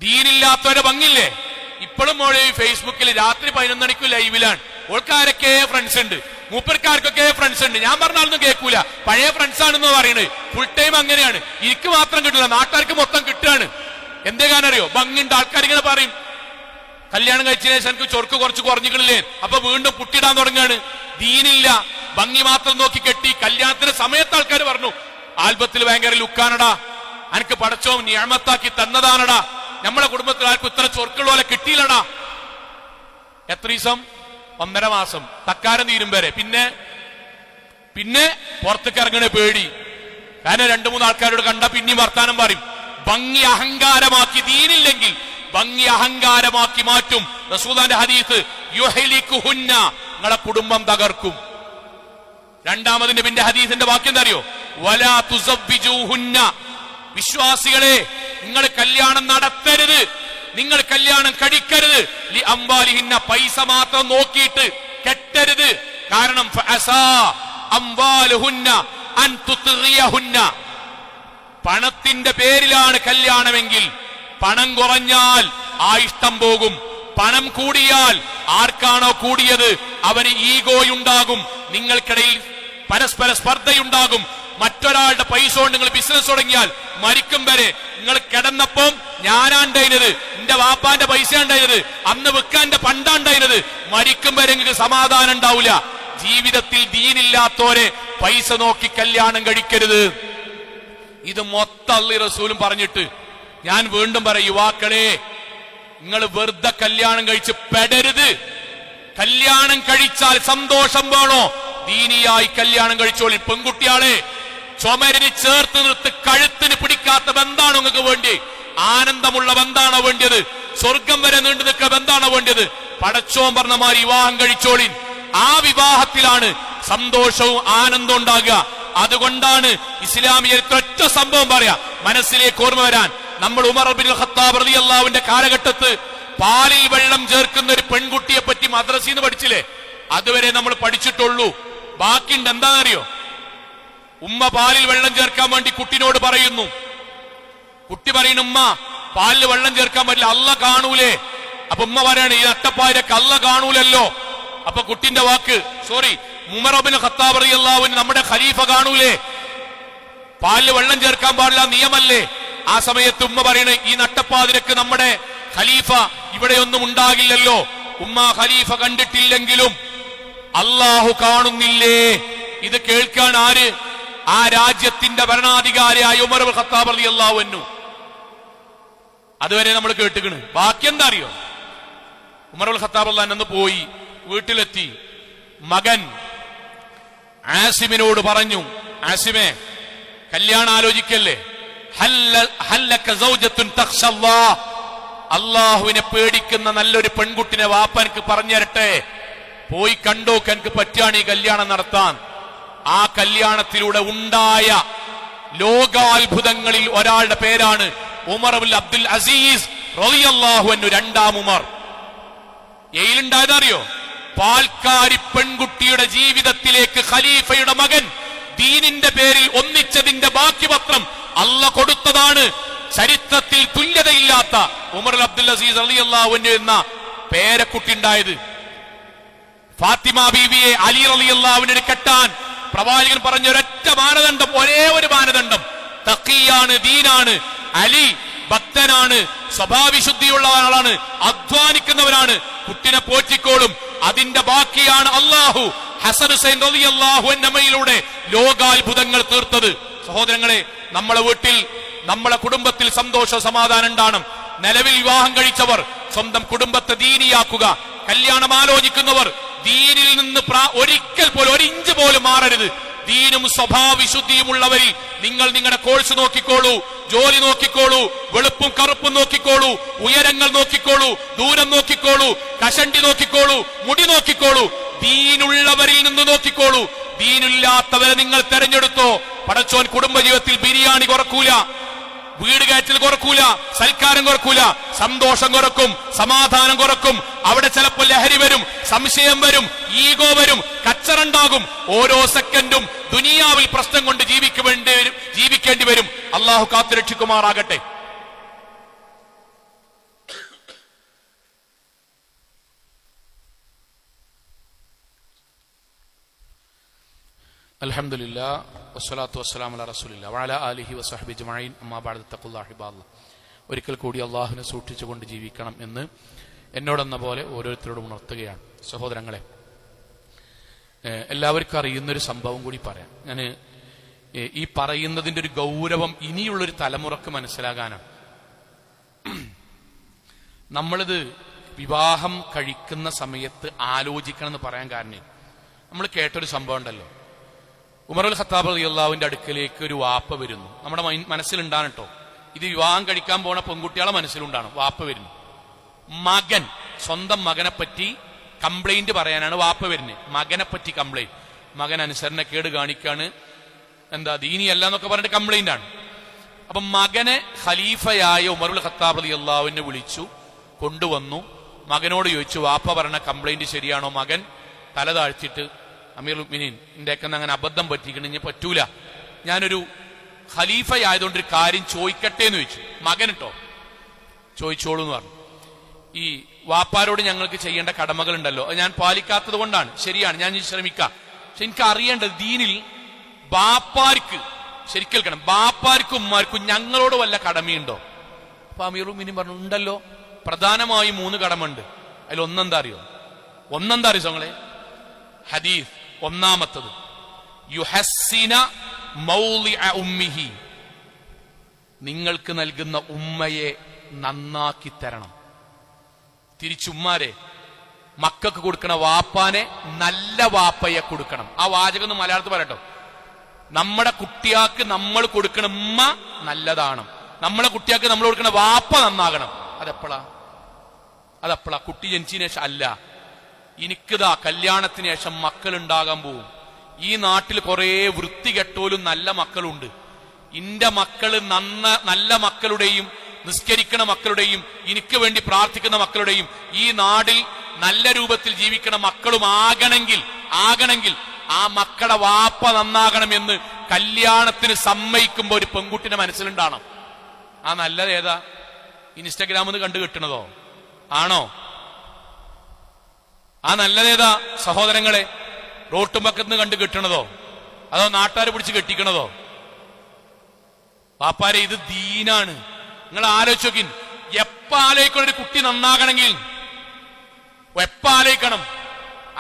S1: ദീനില്ലാത്തവരെ ഭംഗില്ലേ? ഇപ്പോഴും മോളെ ഫേസ്ബുക്കിൽ രാത്രി 11 മണിക്ക് ലൈവിലാണ്. ഓൾക്കാരൊക്കെ ഫ്രണ്ട്സ് ഉണ്ട്, മൂപ്പർക്കാർക്കൊക്കെ ഫ്രണ്ട്സ് ഉണ്ട്. ഞാൻ പറഞ്ഞാലൊന്നും കേൾക്കൂല, പഴയ ഫ്രണ്ട്സ് ആണെന്ന് പറയുന്നത്. ഫുൾ ടൈം അങ്ങനെയാണ്. എനിക്ക് മാത്രം കിട്ടില്ല, നാട്ടുകാർക്ക് മൊത്തം കിട്ടുകയാണ്. എന്തേ കാരണറിയോ? ഭംഗിണ്ട്. ആൾക്കാരിങ്ങനെ പറയും, കല്യാണം കഴിച്ചതിന് ശേഷം എനിക്ക് ചൊർക്ക് കുറച്ച് കുറഞ്ഞിട്ടില്ലേ, അപ്പൊ വീണ്ടും പുട്ടിടാൻ തുടങ്ങാണ്. ദീനില്ല, ഭംഗി മാത്രം നോക്കി കെട്ടി. കല്യാണത്തിന്റെ സമയത്ത് ആൾക്കാർ പറഞ്ഞു, ആൽബത്തിൽ ഭയങ്കര ലുക്കാനടാ, എനിക്ക് പടച്ചോൻ നിഅമത്താക്കി തന്നതാണടാ, നമ്മളെ കുടുംബത്തിൽ ആർക്കും ഇത്ര ചൊർക്കുള്ള പോലെ കിട്ടിയില്ലടാ. എത്ര ദിവസം? 1.5 മാസം, തക്കാരം തീരും വരെ. പിന്നെ പുറത്തേക്ക് ഇറങ്ങണ പേടി. കാരണം 2-3 ആൾക്കാരോട് കണ്ട പിന്നെയും വർത്താനം പറയും. ഭംഗി അഹങ്കാരമാക്കി, ദീനില്ലെങ്കിൽ ഭംഗി അഹങ്കാരമാക്കി മാറ്റും. റസൂലുള്ളാഹിന്റെ ഹദീസ്, യുഹ്ലികുഹുന്ന, നിങ്ങളെ കുടുംബം തകർക്കും. രണ്ടാമതിന്റെ പിന്നെ ഹദീസിന്റെ വാക്യം എന്താ അറിയോ? വലാ തുസവ്വിജൂഹുന്ന, വിശ്വാസികളെ നിങ്ങൾ കല്യാണം നടത്തരുത്, നിങ്ങൾ കല്യാണം കഴിക്കരുത്. ലി അംവാലിഹിന്ന, പൈസ മാത്രം നോക്കിയിട്ട് കെട്ടരുത്. കാരണം ഫഅസാ അംവാലുഹുന്ന അൻ തുത്ഗിയഹുന്ന, പണത്തിന്റെ പേരിലാണ് കല്യാണമെങ്കിൽ പണം കുറഞ്ഞാൽ ആ ഇഷ്ടം പോകും. പണം കൂടിയാൽ ആർക്കാണോ കൂടിയത് അവന് ഈഗോയുണ്ടാകും, നിങ്ങൾക്കിടയിൽ പരസ്പര സ്പർദ്ധയുണ്ടാകും. മറ്റൊരാളുടെ പൈസ കൊണ്ട് നിങ്ങൾ ബിസിനസ് തുടങ്ങിയാൽ മരിക്കും വരെ നിങ്ങൾ കിടന്നപ്പം ഞാനാണ്ടായിരുന്നത്, എന്റെ വാപ്പാന്റെ പൈസ ഉണ്ടായിരുന്നത്, അന്ന് വിൽക്കാന്റെ പണ്ടാണ്ടായിരുന്നത്, മരിക്കും വരെ നിങ്ങൾക്ക് സമാധാനം ഉണ്ടാവില്ല. ജീവിതത്തിൽ ദീനില്ലാത്തോരെ പൈസ നോക്കി കല്യാണം കഴിക്കരുത്. ഇത് മൊത്തം അള്ളി റസൂലും പറഞ്ഞിട്ട് ഞാൻ വീണ്ടും പറയും, യുവാക്കളെ നിങ്ങൾ വെറുതെ കല്യാണം കഴിച്ച് പെടരുത്. കല്യാണം കഴിച്ചാൽ സന്തോഷം വേണോ, ദീനിയായി കല്യാണം കഴിച്ചോളി. പെൺകുട്ടിയാളെ ചുമരിന് ചേർത്ത് നിർത്ത്, കഴുത്തിന് പിടിക്കാത്ത ബന്ധാണോ നിങ്ങൾക്ക് വേണ്ടി? ആനന്ദമുള്ള ബന്ധാണോ വേണ്ടിയത്? സ്വർഗം വരെ നീണ്ടു നിൽക്കുന്ന ബന്ധാണോ വേണ്ടിയത്? പടച്ചോൻ പറഞ്ഞ മാതിരി വിവാഹം കഴിച്ചോളിൻ. ആ വിവാഹത്തിലാണ് സന്തോഷവും ആനന്ദവും ഉണ്ടാകുക. അതുകൊണ്ടാണ് ഇസ്ലാമിയ ഒറ്റ സംഭവം പറയാ മനസ്സിലേക്ക് ഓർമ്മ വരാൻ. നമ്മൾ ഉമർ ഇബ്നുൽ ഖത്താബ് റളിയല്ലാഹുവിന്റെ കാലഘട്ടത്ത് പാലിൽ വെള്ളം ചേർക്കുന്ന ഒരു പെൺകുട്ടിയെ പറ്റി മദ്രസയിൽ നിന്ന് പഠിച്ചില്ലേ? അതുവരെ നമ്മൾ പഠിച്ചിട്ടുള്ളൂ. ബാക്കിയുണ്ട്. എന്താണെന്നറിയോ? ഉമ്മ പാലിൽ വെള്ളം ചേർക്കാൻ വേണ്ടി കുട്ടിനോട് പറയുന്നു. കുട്ടി പറയുന്നു, ഉമ്മ പാലിൽ വെള്ളം ചേർക്കാൻ പറ്റില്ല, അല്ല കാണൂലേ? അപ്പൊ ഉമ്മ പറയാണ്, ഈ നട്ടപ്പായരൊക്കെ അല്ല കാണൂലല്ലോ. അപ്പൊ കുട്ടിന്റെ വാക്ക്, ഉമർ ഇബ്നുൽ ഖത്താബ് റളിയല്ലാഹു അൻഹു നമ്മുടെ ഖലീഫ കാണൂലേ? പാലിൽ വെള്ളം ചേർക്കാൻ പാടില്ല, നിയമല്ലേ? ആ സമയത്ത് ഉമ്മ പറയണേ, ഈ നട്ടപ്പാതിരക്ക് നമ്മുടെ ഖലീഫ ഇവിടെയൊന്നും ഉണ്ടാകില്ലല്ലോ. ഉമ്മ ഖലീഫ കണ്ടിട്ടില്ലെങ്കിലും അള്ളാഹു കാണുന്നില്ലേ? ഇത് കേൾക്കാൻ ആര്? ആ രാജ്യത്തിന്റെ ഭരണാധികാരിയായ ഉമർ ഇബ്നുൽ ഖത്താബ് റളിയല്ലാഹു അൻഹു. അതുവരെ നമ്മൾ കേട്ടുകണ്. ബാക്കി എന്താ അറിയോ? ഉമർ ഇബ്നുൽ ഖത്താബ് റളിയല്ലാഹു അൻഹു പോയി, വീട്ടിലെത്തി മകൻ ആസിമിനോട് പറഞ്ഞു, ആസിമേ കല്യാണം ആലോചിക്കല്ലേ, അള്ളാഹുവിനെ പേടിക്കുന്ന നല്ലൊരു പെൺകുട്ടിനെ വാപ്പ എനിക്ക് പറഞ്ഞു തരട്ടെ, പോയി കണ്ടോക്ക്, എനിക്ക് പറ്റുകയാണ് ഈ കല്യാണം നടത്താൻ. ആ കല്യാണത്തിലൂടെ ഉണ്ടായ ലോകാത്ഭുതങ്ങളിൽ ഒരാളുടെ പേരാണ് ഉമർ ഇബ്നുൽ അബ്ദുൽ അസീസ് റളിയല്ലാഹു അൻഹു, രണ്ടാം ഉമർ. എയിലുണ്ടായതറിയോ? പാൽക്കാരി പെൺകുട്ടിയുടെ ജീവിതത്തിലേക്ക് ഖലീഫയുടെ മകൻ ദീനിന്റെ പേരിൽ ഒന്നിച്ചതിന്റെ ബാക്കി പത്രം അല്ല കൊടുത്തതാണ്. ചരിത്രത്തിൽ തുല്യതയില്ലാത്ത ഉമർ അബ്ദുൽ അസീസ് റളിയല്ലാഹു അൻഹു എന്ന പേരക്കുട്ടി ഉണ്ടായത്. ഫാത്തിമ ബീവിയെ അലി റളിയല്ലാഹു അൻഹു കെട്ടാൻ പ്രവാചകൻ പറഞ്ഞ ഒരൊറ്റ മാനദണ്ഡം, ഒരേ ഒരു മാനദണ്ഡം, തഖിയാണ്, ദീനാണ്. അലി ഭക്തനാണ്, സ്വഭാവവിശുദ്ധിയുള്ള ആളാണ്, അധ്വാനിക്കുന്നവനാണ്, കുട്ടിനെ പോറ്റിക്കോളും. അതിന്റെ ബാക്കിയാണ് അള്ളാഹു ഹസൻ ഹുസൈൻ റളിയല്ലാഹു അൻഹുമയിലൂടെ ലോകാത്ഭുതങ്ങൾ തീർത്തത്. സഹോദരങ്ങളെ, നമ്മളെ വീട്ടിൽ, നമ്മളെ കുടുംബത്തിൽ സന്തോഷ സമാധാനം ഉണ്ടാകണം. നിലവിൽ വിവാഹം കഴിച്ചവർ സ്വന്തം കുടുംബത്തെ ദീനിയാക്കുക. കല്യാണം ആലോചിക്കുന്നവർ ദീനിൽ നിന്ന് ഒരിക്കൽ പോലും, ഒരു ഇഞ്ച് പോലും മാറരുത്. ദീനും സ്വഭാവവിശുദ്ധിയും ഉള്ളവരിൽ നിങ്ങൾ നിങ്ങളുടെ കോഴ്സ് നോക്കിക്കോളൂ, ജോലി നോക്കിക്കോളൂ, വെളുപ്പും കറുപ്പും നോക്കിക്കോളൂ, ഉയരങ്ങൾ നോക്കിക്കോളൂ, ദൂരം നോക്കിക്കോളൂ, കഷണ്ടി നോക്കിക്കോളൂ, മുടി നോക്കിക്കോളൂ. ദീനുള്ളവരിൽ നിന്ന് നോക്കിക്കോളൂ. ദീനില്ലാത്തവരെ നിങ്ങൾ തെരഞ്ഞെടുത്തോ, പടച്ചോൻ കുടുംബജീവിതത്തിൽ ബിരിയാണി കുറക്കൂല, വീട് കയറ്റൽ കുറക്കൂല, സൽക്കാരം കുറക്കൂല, സന്തോഷം കുറക്കും, സമാധാനം കുറക്കും. അവിടെ ചിലപ്പോൾ ലഹരി വരും, സംശയം വരും, ഈഗോ വരും, കച്ചറുണ്ടാകും. ഓരോ സെക്കൻഡും ദുനിയാവിൽ പ്രശ്നം കൊണ്ട് ജീവിക്കേണ്ടി വരും. അള്ളാഹു കാത്തുരക്ഷിക്കുമാറാകട്ടെ. അൽഹംദുലില്ലാഹ് വസ്സലാത്തു വസ്സലാമു അലാ റസൂലില്ലാഹ് വഅലാ ആലിഹി വസഹ്ബിഹി അജ്മഈൻ. അമ്മാ ബഅദ് തഖുല്ലാഹി ഇബാദല്ലാഹ്. ഒരിക്കൽ കൂടി അള്ളാഹുവിനെ സൂക്ഷിച്ചുകൊണ്ട് ജീവിക്കണം എന്ന് എന്നോടെന്ന പോലെ ഓരോരുത്തരോടും ഉണർത്തുകയാണ്. സഹോദരങ്ങളെ, എല്ലാവർക്കും അറിയുന്നൊരു സംഭവം കൂടി പറയാം. ഞാൻ ഈ പറയുന്നതിന്റെ ഒരു ഗൗരവം ഇനിയുള്ളൊരു തലമുറക്ക് മനസ്സിലാകാനാണ്. നമ്മളിത് വിവാഹം കഴിക്കുന്ന സമയത്ത് ആലോചിക്കണം എന്ന് പറയാൻ കാരണം, നമ്മൾ കേട്ടൊരു സംഭവം ഉണ്ടല്ലോ. ഉമർ ഇബ്നുൽ ഖത്താബ് റളിയല്ലാഹുവിന്റെ അടുക്കലേക്ക് ഒരു വാപ്പ വരുന്നു. നമ്മുടെ മനസ്സിലുണ്ടാണ് കേട്ടോ, ഇത് വിവാഹം കഴിക്കാൻ പോണ പെൺകുട്ടികളെ മനസ്സിലുണ്ടാണ്. വാപ്പ വരുന്നു, മകൻ, സ്വന്തം മകനെ പറ്റി കംപ്ലൈന്റ് പറയാനാണ് വാപ്പ വരുന്നത്. മകനെ പറ്റി കംപ്ലൈന്റ്, മകൻ അനുസരണക്കേട് കാണിക്കാണ്, എന്താ ദീനിയല്ല എന്നൊക്കെ പറഞ്ഞിട്ട് കംപ്ലൈന്റ് ആണ്. അപ്പൊ മകനെ ഖലീഫയായ ഉമർ ഇബ്നുൽ ഖത്താബ് റളിയല്ലാഹുവിനെ വിളിച്ചു കൊണ്ടുവന്നു. മകനോട് ചോദിച്ചു, വാപ്പ പറഞ്ഞ കംപ്ലൈന്റ് ശരിയാണോ? മകൻ തല താഴ്ത്തിയിട്ട്, അമീറുൽ മുഅ്മിനീൻ, ഇന്ത്യക്ക് അങ്ങനെ അബദ്ധം പറ്റിക്കണെങ്കിൽ പറ്റൂല, ഞാനൊരു ഖലീഫയായതുകൊണ്ട് ഒരു കാര്യം ചോദിക്കട്ടെ എന്ന് ചോദിച്ചു. മകൻ കേട്ടോ, ചോദിച്ചോളൂ എന്ന് പറഞ്ഞു. ഈ വാപ്പാരോട് ഞങ്ങൾക്ക് ചെയ്യേണ്ട കടമകൾ ഉണ്ടല്ലോ, അത് ഞാൻ പാലിക്കാത്തത് കൊണ്ടാണ്. ശരിയാണ്, ഞാൻ ശ്രമിക്കാം. പക്ഷെ എനിക്ക് അറിയേണ്ടത്, ദീനിൽ ബാപ്പാർക്ക് ശരിക്കും കേൾക്കണം, ബാപ്പാർക്കും ഉമ്മാർക്കും ഞങ്ങളോട് വല്ല കടമയുണ്ടോ? അപ്പൊ അമീറുൽ മുഅ്മിനീൻ പറഞ്ഞു, ഉണ്ടല്ലോ, പ്രധാനമായും 3 കടമുണ്ട്. അതിൽ ഒന്നെന്താ അറിയോ? ഞങ്ങളെ ഹദീസ് ഒന്നാമത്തത് യുഹസ്സിന മൗളിഅ ഉമ്മിഹി, നിങ്ങൾക്ക് നൽകുന്ന ഉമ്മയെ നന്നാക്കി തരണം. തിരിച്ചുമ്മാരെ മക്കൾക്ക് കൊടുക്കണ വാപ്പാനെ നല്ല വാപ്പയെ കൊടുക്കണം. ആ വാചകം ഒന്ന് മലയാളത്തിൽ പറയട്ടോ. നമ്മുടെ കുട്ടിയാക്ക് നമ്മൾ കൊടുക്കണ ഉമ്മ നല്ലതാണ്, നമ്മളെ കുട്ടിയാക്ക് നമ്മൾ കൊടുക്കണ വാപ്പ നന്നാകണം. അതെപ്പോഴാ? കുട്ടി ജനിച്ചതിന് ശേഷം അല്ല. എനിക്കിതാ കല്യാണത്തിന് ശേഷം മക്കൾ ഉണ്ടാകാൻ പോവും. ഈ നാട്ടിൽ കുറെ വൃത്തികെട്ടോലും നല്ല മക്കളുണ്ട്. ഇന്റെ മക്കള് നല്ല മക്കളുടെയും നിസ്കരിക്കണ മക്കളുടെയും എനിക്ക് വേണ്ടി പ്രാർത്ഥിക്കുന്ന മക്കളുടെയും ഈ നാടിൽ നല്ല രൂപത്തിൽ ജീവിക്കണ മക്കളും ആകണമെങ്കിൽ ആ മക്കളുടെ വാപ്പ നന്നാകണമെന്ന് കല്യാണത്തിന് സമ്മതിക്കുമ്പോ ഒരു പെൺകുട്ടിന്റെ മനസ്സിലുണ്ടാണ്. ആ നല്ലത് ഏതാ? ഇൻസ്റ്റഗ്രാമിൽ നിന്ന് കണ്ടു കിട്ടണതോ ആണോ? ആ നല്ലതേതാ സഹോദരങ്ങളെ? റോട്ടുമ്പക്കത്ത് കണ്ടു കിട്ടണതോ അതോ നാട്ടുകാരെ പിടിച്ച് കെട്ടിക്കണതോ? പാപ്പാരെ, ഇത് ദീനാണ്. നിങ്ങൾ ആലോചിക്കും, എപ്പ ആലോചിക്കണം ഒരു കുട്ടി നന്നാകണമെങ്കിൽ? എപ്പ ആലോചിക്കണം?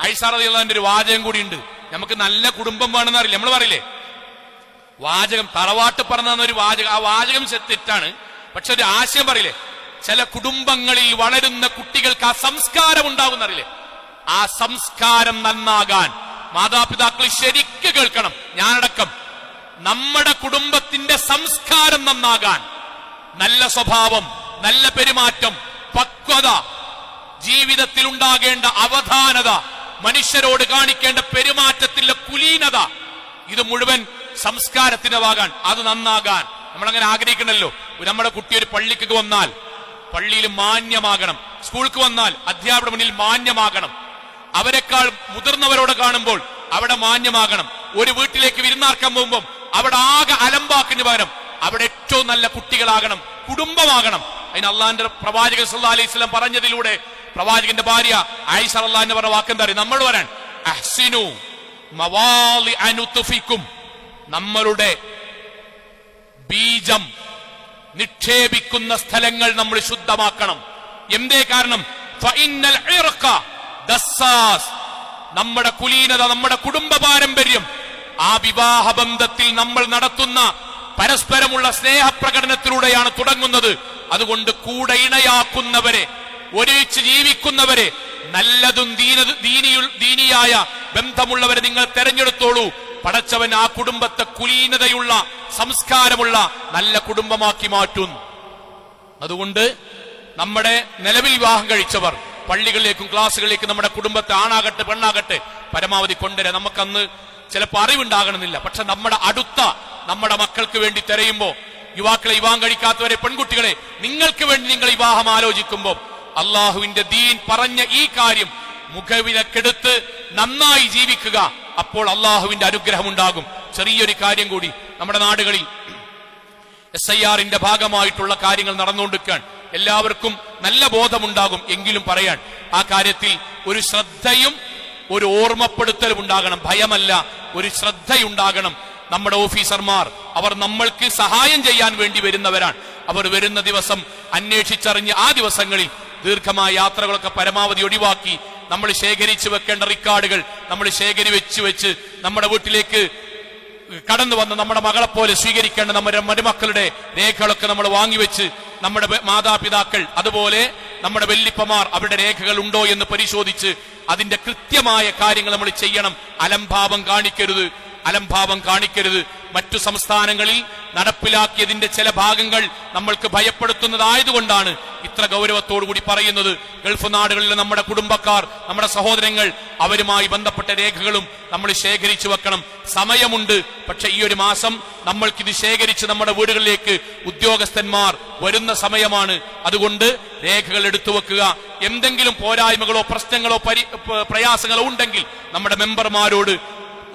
S1: ആയിഷ റളിയല്ലാഹുവിന്റെ ഒരു വാചകം കൂടിയുണ്ട്. നമുക്ക് നല്ല കുടുംബം വേണമെന്ന് അറിയില്ല, നമ്മൾ പറയില്ലേ വാചകം, തറവാട്ട് പറഞ്ഞ ഒരു വാചകം. ആ വാചകം തെറ്റാണ്, പക്ഷെ ഒരു ആശയം പറയില്ലേ, ചില കുടുംബങ്ങളിൽ വളരുന്ന കുട്ടികൾക്ക് ആ സംസ്കാരം ഉണ്ടാകുന്നറിയില്ലേ? ആ സംസ്കാരം നന്നാകാൻ മാതാപിതാക്കൾ ശരിക്ക് കേൾക്കണം, ഞാനടക്കം. നമ്മുടെ കുടുംബത്തിന്റെ സംസ്കാരം നന്നാകാൻ നല്ല സ്വഭാവം, നല്ല പെരുമാറ്റം, പക്വത, ജീവിതത്തിൽ ഉണ്ടാകേണ്ട അവധാനത, മനുഷ്യരോട് കാണിക്കേണ്ട പെരുമാറ്റത്തിലെ കുലീനത, ഇത് മുഴുവൻ സംസ്കാരത്തിന്റെ ഭാഗാൻ. അത് നന്നാകാൻ നമ്മളങ്ങനെ ആഗ്രഹിക്കണല്ലോ. നമ്മുടെ കുട്ടി ഒരു പള്ളിക്ക് വന്നാൽ പള്ളിയിൽ മാന്യമാകണം, സ്കൂൾക്ക് വന്നാൽ അധ്യാപകരുടെ മുന്നിൽ മാന്യമാകണം, അവരെക്കാൾ മുതിർന്നവരോട് കാണുമ്പോൾ അവിടെ മാന്യമാകണം. ഒരു വീട്ടിലേക്ക് വിരുന്നാർക്കാൻ പോകുമ്പോൾ അവിടെ ആകെ അലമ്പാക്കിന് പകരം അവിടെ ഏറ്റവും നല്ല കുട്ടികളാകണം, കുടുംബമാകണം. അതിന് അള്ളാഹിന്റെ പ്രവാചകൻ സല്ലല്ലാഹു അലൈഹി വസല്ലം പറഞ്ഞതിലൂടെ പ്രവാചകന്റെ ഭാര്യ ആയിഷ റളിയല്ലാഹു അൻഹ പറഞ്ഞ വാക്കെന്താ അറിയോ? നമ്മൾ പറയാൻ അഹ്സിനു മവാളിഅ നുത്ഫിക്കും, നമ്മളുടെ ബീജം നിക്ഷേപിക്കുന്ന സ്ഥലങ്ങൾ നമ്മൾ ശുദ്ധമാക്കണം. എന്തേ കാരണം? ഫഇന്നൽ ഇർഖ ദസ്സാസ്, നമ്മുടെ കുലീനത, നമ്മുടെ കുടുംബ പാരമ്പര്യം, ആ വിവാഹ ബന്ധത്തിൽ നമ്മൾ നടത്തുന്ന പരസ്പരമുള്ള സ്നേഹപ്രകടനത്തിലൂടെയാണ് തുടങ്ങുന്നത്. അതുകൊണ്ട് കൂടെ ഇണയാക്കുന്നവരെ, ഒരുമിച്ച് ജീവിക്കുന്നവരെ, നല്ലതും ദീനിയായ ബന്ധമുള്ളവരെ നിങ്ങൾ തെരഞ്ഞെടുത്തോളൂ. പടച്ചവൻ ആ കുടുംബത്തെ കുലീനതയുള്ള, സംസ്കാരമുള്ള നല്ല കുടുംബമാക്കി മാറ്റും. അതുകൊണ്ട് നമ്മുടെ നിലവിൽ വിവാഹം കഴിച്ചവർ പള്ളികളിലേക്കും ക്ലാസ്സുകളിലേക്കും നമ്മുടെ കുടുംബത്തെ, ആണാകട്ടെ പെണ്ണാകട്ടെ, പരമാവധി കൊണ്ടുവരാൻ. നമുക്കന്ന് ചിലപ്പോൾ അറിവുണ്ടാകണമെന്നില്ല, പക്ഷെ നമ്മുടെ അടുത്ത നമ്മുടെ മക്കൾക്ക് വേണ്ടി തിരയുമ്പോ, യുവാക്കളെ, വിവാഹം കഴിക്കാത്തവരെ, പെൺകുട്ടികളെ, നിങ്ങൾക്ക് വേണ്ടി നിങ്ങൾ വിവാഹം ആലോചിക്കുമ്പോൾ അള്ളാഹുവിന്റെ ദീൻ പറഞ്ഞ ഈ കാര്യം മുഖവിലക്കെടുത്ത് നന്നായി ജീവിക്കുക. അപ്പോൾ അള്ളാഹുവിന്റെ അനുഗ്രഹം ഉണ്ടാകും. ചെറിയൊരു കാര്യം കൂടി, നമ്മുടെ നാടുകളിൽ SIR-ന്റെ ഭാഗമായിട്ടുള്ള കാര്യങ്ങൾ നടന്നുകൊണ്ടിരിക്കാൻ എല്ലാവർക്കും നല്ല ബോധമുണ്ടാകും. എങ്കിലും പറയാൻ, ആ കാര്യത്തിൽ ഒരു ശ്രദ്ധയും ഒരു ഓർമ്മപ്പെടുത്തലും ഉണ്ടാകണം. ഭയമല്ല, ഒരു ശ്രദ്ധയുണ്ടാകണം. നമ്മുടെ ഓഫീസർമാർ, അവർ നമ്മൾക്ക് സഹായം ചെയ്യാൻ വേണ്ടി വരുന്നവരാണ്. അവർ വരുന്ന ദിവസം അന്വേഷിച്ചറിഞ്ഞ് ആ ദിവസങ്ങളിൽ ദീർഘമായ യാത്രകളൊക്കെ പരമാവധി ഒഴിവാക്കി നമ്മൾ ശേഖരിച്ചു വെക്കേണ്ട റിക്കാർഡുകൾ നമ്മൾ ശേഖരിച്ചു വെച്ച് നമ്മുടെ വീട്ടിലേക്ക് കടന്നു വന്ന് നമ്മുടെ മകളെ പോലെ സ്വീകരിക്കേണ്ട നമ്മുടെ മരുമക്കളുടെ രേഖകളൊക്കെ നമ്മൾ വാങ്ങിവെച്ച്, നമ്മുടെ മാതാപിതാക്കൾ അതുപോലെ നമ്മുടെ വല്ലിപ്പമാർ അവരുടെ രേഖകൾ ഉണ്ടോ എന്ന് പരിശോധിച്ച് അതിന്റെ കൃത്യമായ കാര്യങ്ങൾ നമ്മൾ ചെയ്യണം. അലംഭാവം കാണിക്കരുത്. മറ്റു സംസ്ഥാനങ്ങളിൽ നടപ്പിലാക്കിയതിന്റെ ചില ഭാഗങ്ങൾ നമ്മൾക്ക് ഭയപ്പെടുത്തുന്നതായതുകൊണ്ടാണ് ഇത്ര ഗൗരവത്തോടുകൂടി പറയുന്നത്. ഗൾഫ് നാടുകളിലെ നമ്മുടെ കുടുംബക്കാർ, നമ്മുടെ സഹോദരങ്ങൾ, അവരുമായി ബന്ധപ്പെട്ട രേഖകളും നമ്മൾ ശേഖരിച്ചു വെക്കണം. സമയമുണ്ട്, പക്ഷെ ഈ ഒരു മാസം നമ്മൾക്കിത് ശേഖരിച്ച് നമ്മുടെ വീടുകളിലേക്ക് ഉദ്യോഗസ്ഥന്മാർ വരുന്ന സമയമാണ്. അതുകൊണ്ട് രേഖകൾ എടുത്തു വെക്കുക. എന്തെങ്കിലും പോരായ്മകളോ പ്രശ്നങ്ങളോ പ്രയാസങ്ങളോ ഉണ്ടെങ്കിൽ നമ്മുടെ മെമ്പർമാരോട്,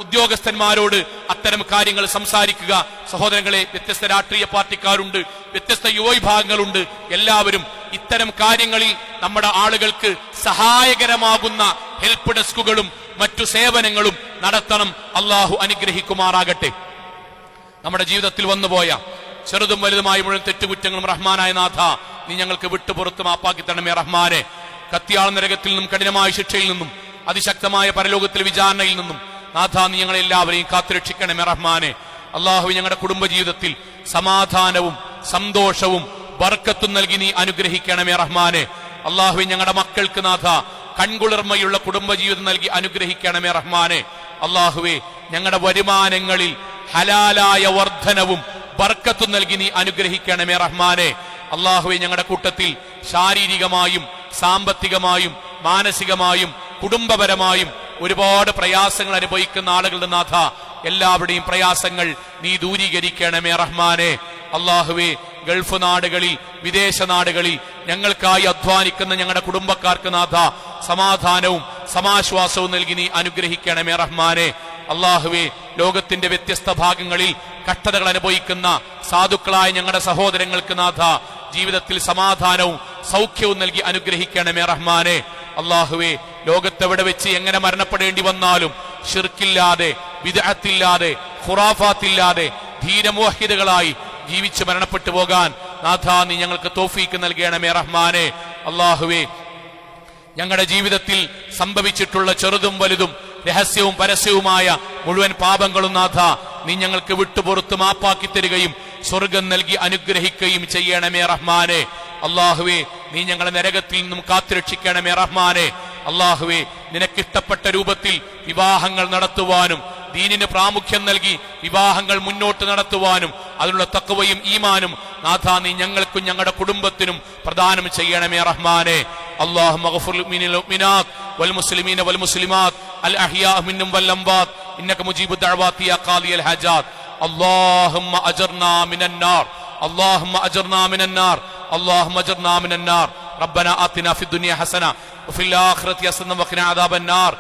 S1: ഉദ്യോഗസ്ഥന്മാരോട് അത്തരം കാര്യങ്ങൾ സംസാരിക്കുക. സഹോദരങ്ങളെ, വ്യത്യസ്ത രാഷ്ട്രീയ പാർട്ടിക്കാരുണ്ട്, വ്യത്യസ്ത യുവവിഭാഗങ്ങളുണ്ട്. എല്ലാവരും ഇത്തരം കാര്യങ്ങളിൽ നമ്മുടെ ആളുകൾക്ക് സഹായകരമാകുന്ന ഹെൽപ്പ് ഡെസ്കുകളും മറ്റു സേവനങ്ങളും നടത്തണം. അള്ളാഹു അനുഗ്രഹിക്കുമാറാകട്ടെ. നമ്മുടെ ജീവിതത്തിൽ വന്നുപോയ ചെറുതും വലുതുമായ മുഴുവൻ തെറ്റുകുറ്റങ്ങളും റഹ്മാനായ നാഥ നീ ഞങ്ങൾക്ക് വിട്ടുപുറത്ത് മാപ്പാക്കി തരണമേ റഹ്മാനെ. കത്തിയാൾ നരകത്തിൽ നിന്നും കഠിനമായ ശിക്ഷയിൽ നിന്നും അതിശക്തമായ പരലോകത്തിലെ വിചാരണയിൽ നിന്നും നാഥ നീ ഞങ്ങളെല്ലാവരെയും കാത്തുരക്ഷിക്കണമേ റഹ്മാനെ. അള്ളാഹു ഞങ്ങളുടെ കുടുംബജീവിതത്തിൽ സമാധാനവും സന്തോഷവും ബർക്കത്തും നൽകി നീ അനുഗ്രഹിക്കണമേ റഹ്മാനെ. അള്ളാഹു ഞങ്ങളുടെ മക്കൾക്ക് നാഥ കൺകുളിർമയുള്ള കുടുംബജീവിതം നൽകി അനുഗ്രഹിക്കണമേ റഹ്മാനെ. അള്ളാഹുവെ ഞങ്ങളുടെ വരുമാനങ്ങളിൽ ഹലാലായ വർധനവും ബർക്കത്തും നൽകി നീ അനുഗ്രഹിക്കണമേ റഹ്മാനെ. അള്ളാഹുവെ ഞങ്ങളുടെ കൂട്ടത്തിൽ ശാരീരികമായും സാമ്പത്തികമായും മാനസികമായും കുടുംബപരമായും ഒരുപാട് പ്രയാസങ്ങൾ അനുഭവിക്കുന്ന ആളുകളുടെ നാഥ എല്ലാവരുടെയും പ്രയാസങ്ങൾ നീ ദൂരീകരിക്കണമേ റഹ്മാനെ. അള്ളാഹുവെ ഗൾഫ് നാടുകളിൽ വിദേശ നാടുകളിൽ ഞങ്ങൾക്കായി അധ്വാനിക്കുന്ന ഞങ്ങളുടെ കുടുംബക്കാർക്ക് നാഥ സമാധാനവും സമാശ്വാസവും നൽകി നീ അനുഗ്രഹിക്കണമേ റഹ്മാനെ. അള്ളാഹുവെ ലോകത്തിന്റെ വ്യത്യസ്ത ഭാഗങ്ങളിൽ കഷ്ടതകൾ അനുഭവിക്കുന്ന സാധുക്കളായ ഞങ്ങളുടെ സഹോദരങ്ങൾക്ക് നാഥ ജീവിതത്തിൽ സമാധാനവും സൗഖ്യവും നൽകി അനുഗ്രഹിക്കണമേ റഹ്മാനെ. അള്ളാഹുവെ ലോകത്തെവിടെ വെച്ച് എങ്ങനെ മരണപ്പെടേണ്ടി വന്നാലും ശിർക്കില്ലാതെ ബിദ്അത്തില്ലാതെ ഖുറാഫാത്തില്ലാതെ ധീരമുവഹിദുകളായി ജീവിച്ച് മരണപ്പെട്ടു പോകാൻ നാഥ നീ ഞങ്ങൾക്ക് തൗഫീക്ക് നൽകണമേ റഹ്മാനെ. അള്ളാഹുവെ ഞങ്ങളുടെ ജീവിതത്തിൽ സംഭവിച്ചിട്ടുള്ള ചെറുതും വലുതും രഹസ്യവും പരസ്യവുമായ മുഴുവൻ പാപങ്ങളും നാഥ നീ ഞങ്ങൾക്ക് വിട്ടുപുറത്ത് മാപ്പാക്കി തരികയും സ്വർഗം നൽകി അനുഗ്രഹിക്കുകയും ചെയ്യണമേ റഹ്മാനെ. അള്ളാഹുവെ നീ ഞങ്ങളെ നരകത്തിൽ നിന്നും കാത്തുരക്ഷിക്കണമേ റഹ്മാനെ. അള്ളാഹുവെ നിനക്കിഷ്ടപ്പെട്ട രൂപത്തിൽ വിവാഹങ്ങൾ നടത്തുവാനും ദീനിന് പ്രാമുഖ്യം നൽകി വിവാഹങ്ങൾ മുന്നോട്ട് നടത്തുവാനും അതിനുള്ള തഖ്വയും ഈമാനും നാഥ നീ ഞങ്ങൾക്കും ഞങ്ങളുടെ കുടുംബത്തിനും പ്രദാനം ചെയ്യണമേ റഹ്മാനെ. اللهم اغفر للمؤمنات والمسلمين والمسلمات الأحياء منهم والأموات إنك مجيب الدعوات يا قاضي الحاجات. اللهم أجرنا من النار اللهم أجرنا من النار اللهم أجرنا من النار. ربنا آتنا في الدنيا حسنة وفي الآخرة حسنة وقنا عذاب النار.